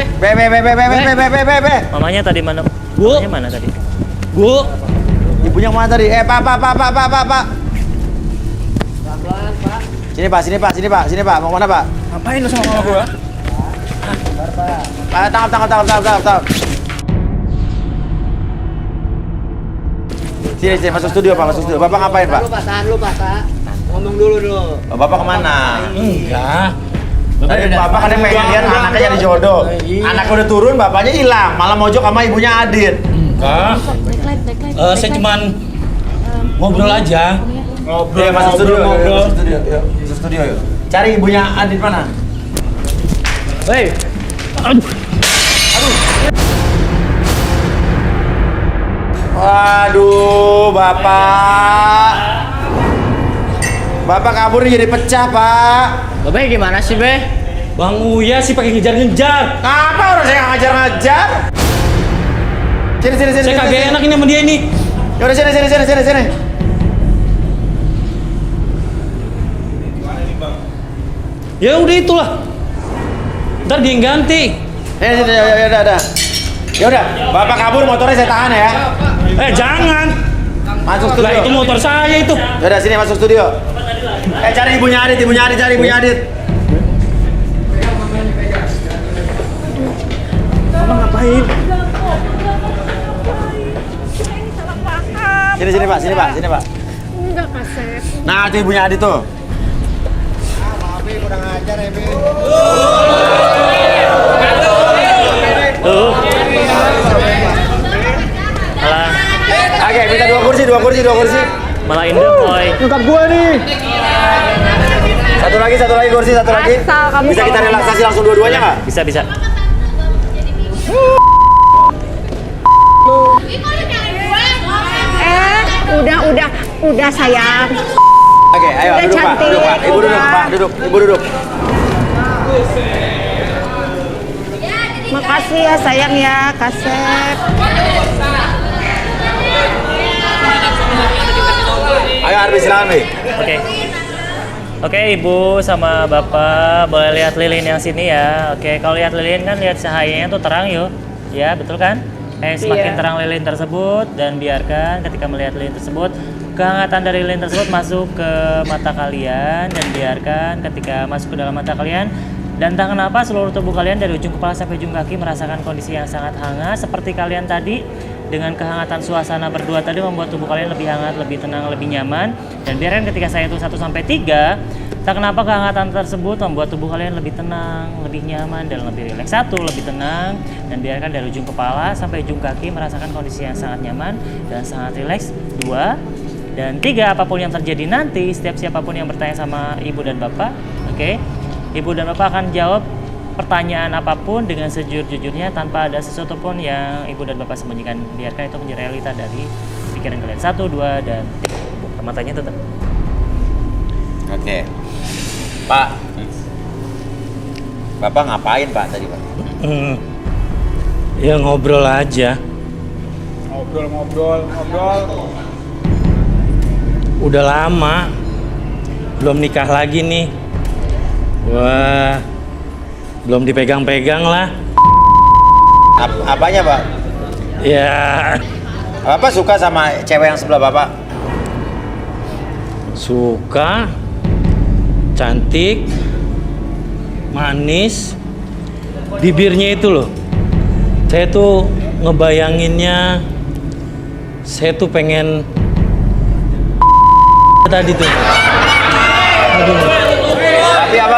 Mamanya tadi mana? Mamanya mana tadi? Bu. Ibunya mana tadi? Pak. Pelan-pelan, Pak. Sini Pak. Mau mana Pak? Ngapain lu sama mama gua? Tangkap. Sini, masuk studio Pak, masuk studio. Bapak ngapain Pak? Tahan lu Pak. Ngomong dulu. Oh, Bapak kemana? Enggak. Tadi Bapak kan yang pengen lihat anaknya jadi jodoh. Anak udah turun, bapaknya hilang. Malah mojok sama ibunya Adit. Enggak. Saya cuman ngobrol aja. Ngobrol, masuk studio. Masuk studio yuk. Cari ibunya Adit mana? Hei. Aduh. Waduh, Bapak. Bapak kabur jadi pecah, Pak. Bapak gimana sih, Be? Bang Uya sih pakai ngejar-ngejar. Apa orang saya ngajar-ngajar? Sini. Saya kagak enak ini sama dia ini. Yaudah sini. Ya udah itulah. Ntar dia yang ganti. Ya udah, Bapak kabur motornya saya tahan ya. Jangan. Masuk studio. Lah itu motor saya itu. Ya udah sini masuk studio. Cari ibunya Adit, cari ibunya Adit. Mama ngapain? Sini Pak. Enggak, Kasep. Nah, itu ibunya Adit tuh. Kurang ajar ya, Be. Malah. Oke, minta dua kursi. Malah Indoboy. Nyokap gua nih. Satu lagi kursi. Asal kamu Bisa kita kalau relaksasi langsung dua-duanya nggak? Bisa. Udah sayang. Oke, ayo Udah duduk Pak. cantik, Ibu duduk udah. Pak. Ibu duduk. Makasih ya sayang ya, Kasep. Ayo Arbi silakan Bi. Oke, Ibu sama Bapak boleh lihat lilin yang sini ya. Oke, kalau lihat lilin kan lihat cahayanya tuh terang yuk. Ya, betul kan? Semakin Iya. terang lilin tersebut dan biarkan ketika melihat lilin tersebut kehangatan dari lilin tersebut masuk ke mata kalian dan biarkan ketika masuk ke dalam mata kalian dan entah kenapa seluruh tubuh kalian dari ujung kepala sampai ujung kaki merasakan kondisi yang sangat hangat seperti kalian tadi dengan kehangatan suasana berdua tadi membuat tubuh kalian lebih hangat, lebih tenang, lebih nyaman dan biarkan ketika saya hitung 1 sampai 3 tak kenapa kehangatan tersebut membuat tubuh kalian lebih tenang, lebih nyaman, dan lebih rileks. 1, lebih tenang, dan biarkan dari ujung kepala sampai ujung kaki merasakan kondisi yang sangat nyaman dan sangat rileks. 2, dan 3, apapun yang terjadi nanti, setiap siapapun yang bertanya sama ibu dan bapak, oke, ibu dan bapak akan jawab pertanyaan apapun dengan sejujur-jujurnya tanpa ada sesuatu pun yang ibu dan bapak sembunyikan. Biarkan itu menjadi realita dari pikiran kalian. 1, 2, dan 3. Buka matanya tetap. Oke. Pak. Bapak ngapain Pak tadi Pak? Ya ngobrol aja. Ngobrol. Udah lama belum nikah lagi nih. Wah, belum dipegang-pegang lah. Apanya Pak? Ya, Bapak suka sama cewek yang sebelah Bapak? suka, cantik, manis, bibirnya itu loh. Saya tuh ngebayanginnya, saya tuh pengen tadi tuh. Aduh. Tapi apa?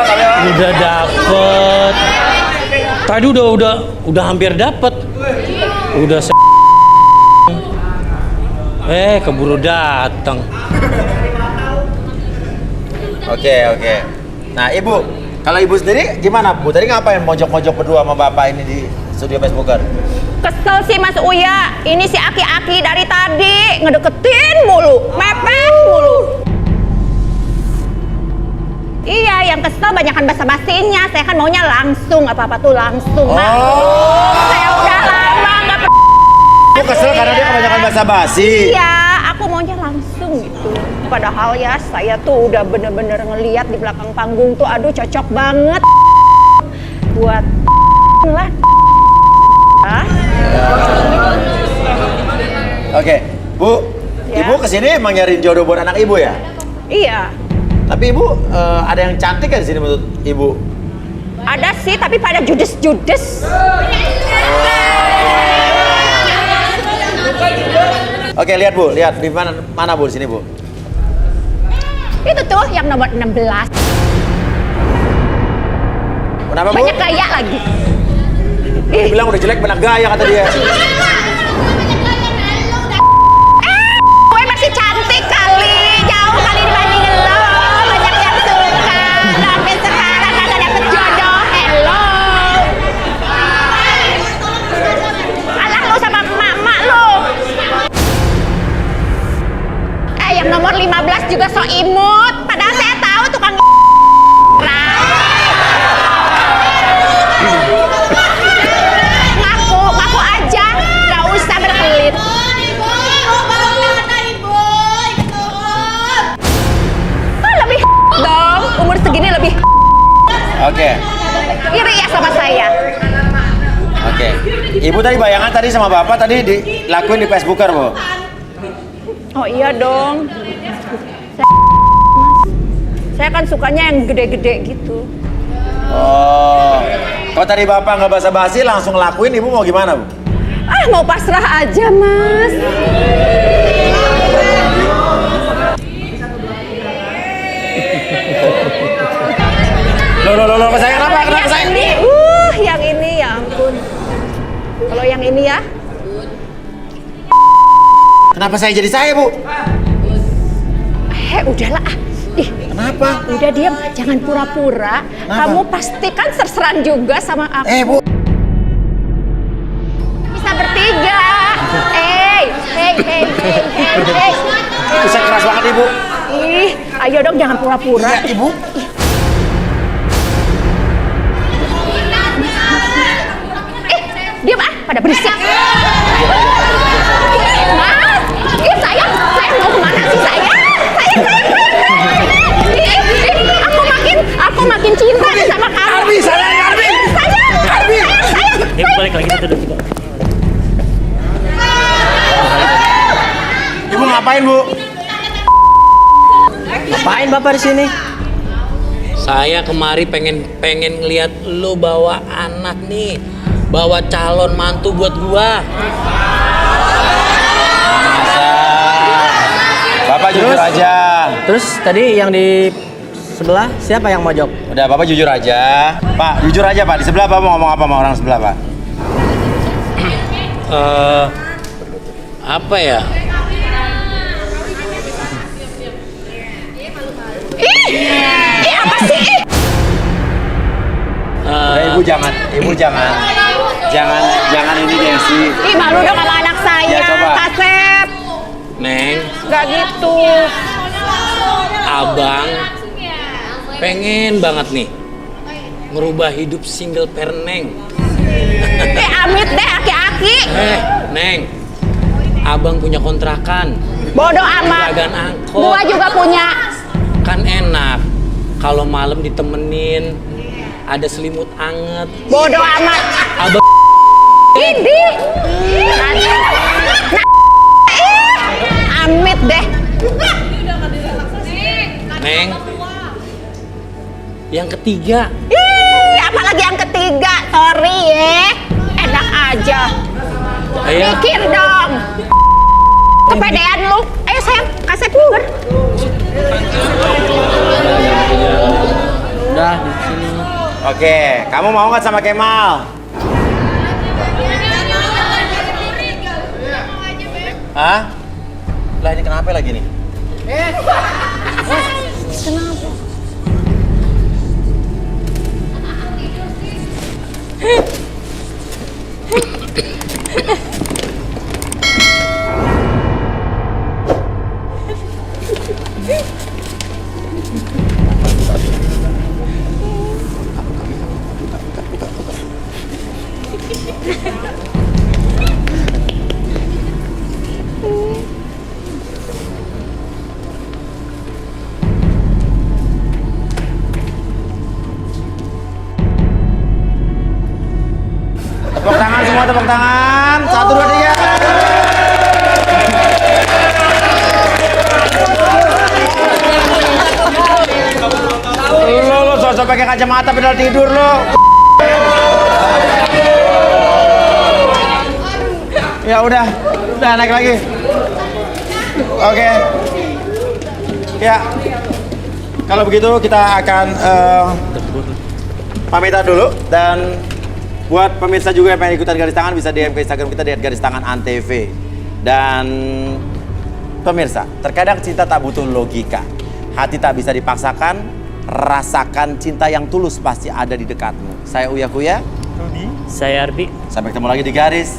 Udah dapet. Tadi udah hampir dapet. Udah keburu datang. Oke. Nah Ibu, kalau Ibu sendiri gimana Bu? Tadi ngapain mojok-mojok berdua sama Bapak ini di studio Facebooker? Kesel sih Mas Uya, ini si aki-aki dari tadi ngedeketin mulu, mepet mulu. Iya, yang kesel banyakan basa-basinya. Saya kan maunya langsung, apa-apa tuh langsung. Saya udah lama nggak Aku kesel karena dia kebanyakan basa-basi. Iya, aku maunya langsung gitu. Padahal ya saya tuh udah bener-bener ngeliat di belakang panggung tuh, aduh cocok banget buat lah. Oke, Bu, Ya. Ibu kesini emang nyariin jodoh buat anak Ibu ya? Iya. Tapi Ibu ada yang cantik kan di sini menurut Ibu? Ada sih, tapi pada judes-judes. Oke, lihat Bu, lihat di mana Bu, di sini Bu. Itu tuh yang nomor 16. Kenapa Bu? Banyak gaya lagi. Dia bilang udah jelek banyak gaya kata dia. Gue masih cantik kali, jauh kali dibandingin lo. Banyak yang suka, sampai sekarang kagak dapet jodoh. Hello. Alah lo sama emak-emak lo. Yang nomor 15 juga so imut. Padahal saya tahu tukang ngaku aja, nggak usah berkelit. Lebih dong, umur segini lebih. Oke. Iri ya sama saya. Oke. Ibu tadi bayangan tadi sama Bapak tadi dilakuin di Facebooker, Bu. Oh iya dong. Saya kan sukanya yang gede-gede gitu. Oh. Kalau tadi Bapak nggak basa-basi langsung lakuin, Ibu mau gimana, Bu? Ah, mau pasrah aja, Mas. Loh, saya kenapa saya? Yang ini ya ampun. Kalau yang ini ya? Kenapa saya jadi saya, Bu? Udahlah. Ih, kenapa? Udah diam, jangan pura-pura. Kamu pasti kan serseran juga sama aku. Bu. Bisa bertiga. Hey. Bisa keras banget, Ibu. Ih, ayo dong jangan pura-pura. Iya, Ibu. Diam pada berisik. Mas, saya mau kemana sih saya? Aku makin cinta sama kamu. Arbi, sayang, Arbi. Arbi. Ibu balik lagi duduk kita. Ibu ngapain, Bu? Ngapain Bapak di sini? Saya kemari pengen ngeliat lo bawa anak nih, bawa calon mantu buat gua. Bapak jujur aja. Terus tadi yang di sebelah siapa yang mojok? Udah, Bapak jujur aja. Pak, jujur aja, Pak. Di sebelah Bapak mau ngomong apa sama orang sebelah, Pak? Apa ya? Ih, apa sih? Ibu jangan ini gengsi. Ih, malu dong sama anak saya. Ya, coba. Kasep. Neng, Gak gitu. abang pengen banget nih merubah hidup single parent, Neng. Amit deh aki-aki. Neng, abang punya kontrakan. Bodoh amat. Juragan angkot. Gua juga punya. Kan enak kalau malam ditemenin, ada selimut anget. Bodoh amat. Abang Ini. Amit deh. Neng, yang ketiga. Ih, apalagi yang ketiga. Sorry ya. Enak aja. Ayo. Mikir dong. Kepedean lu. Ayo sayang, kasih keluar. Udah di sini. Oke, kamu mau nggak sama Kemal? Hah? Lah ini kenapa lagi nih? Kenapa? Tepuk tangan semua, tepuk tangan. 1, 2, 3. Lo sosok pakai kacamata pedal tidur lo. Ya udah naik lagi. Oke. Ya. Kalau begitu kita akan pamitan dulu, dan buat pemirsa juga yang pengen ikutan garis tangan bisa DM ke Instagram kita di @garistangan_antv. Dan pemirsa, terkadang cinta tak butuh logika. Hati tak bisa dipaksakan, rasakan cinta yang tulus pasti ada di dekatmu. Saya Uya Kuya. Saya Arbi. Sampai ketemu lagi di Garis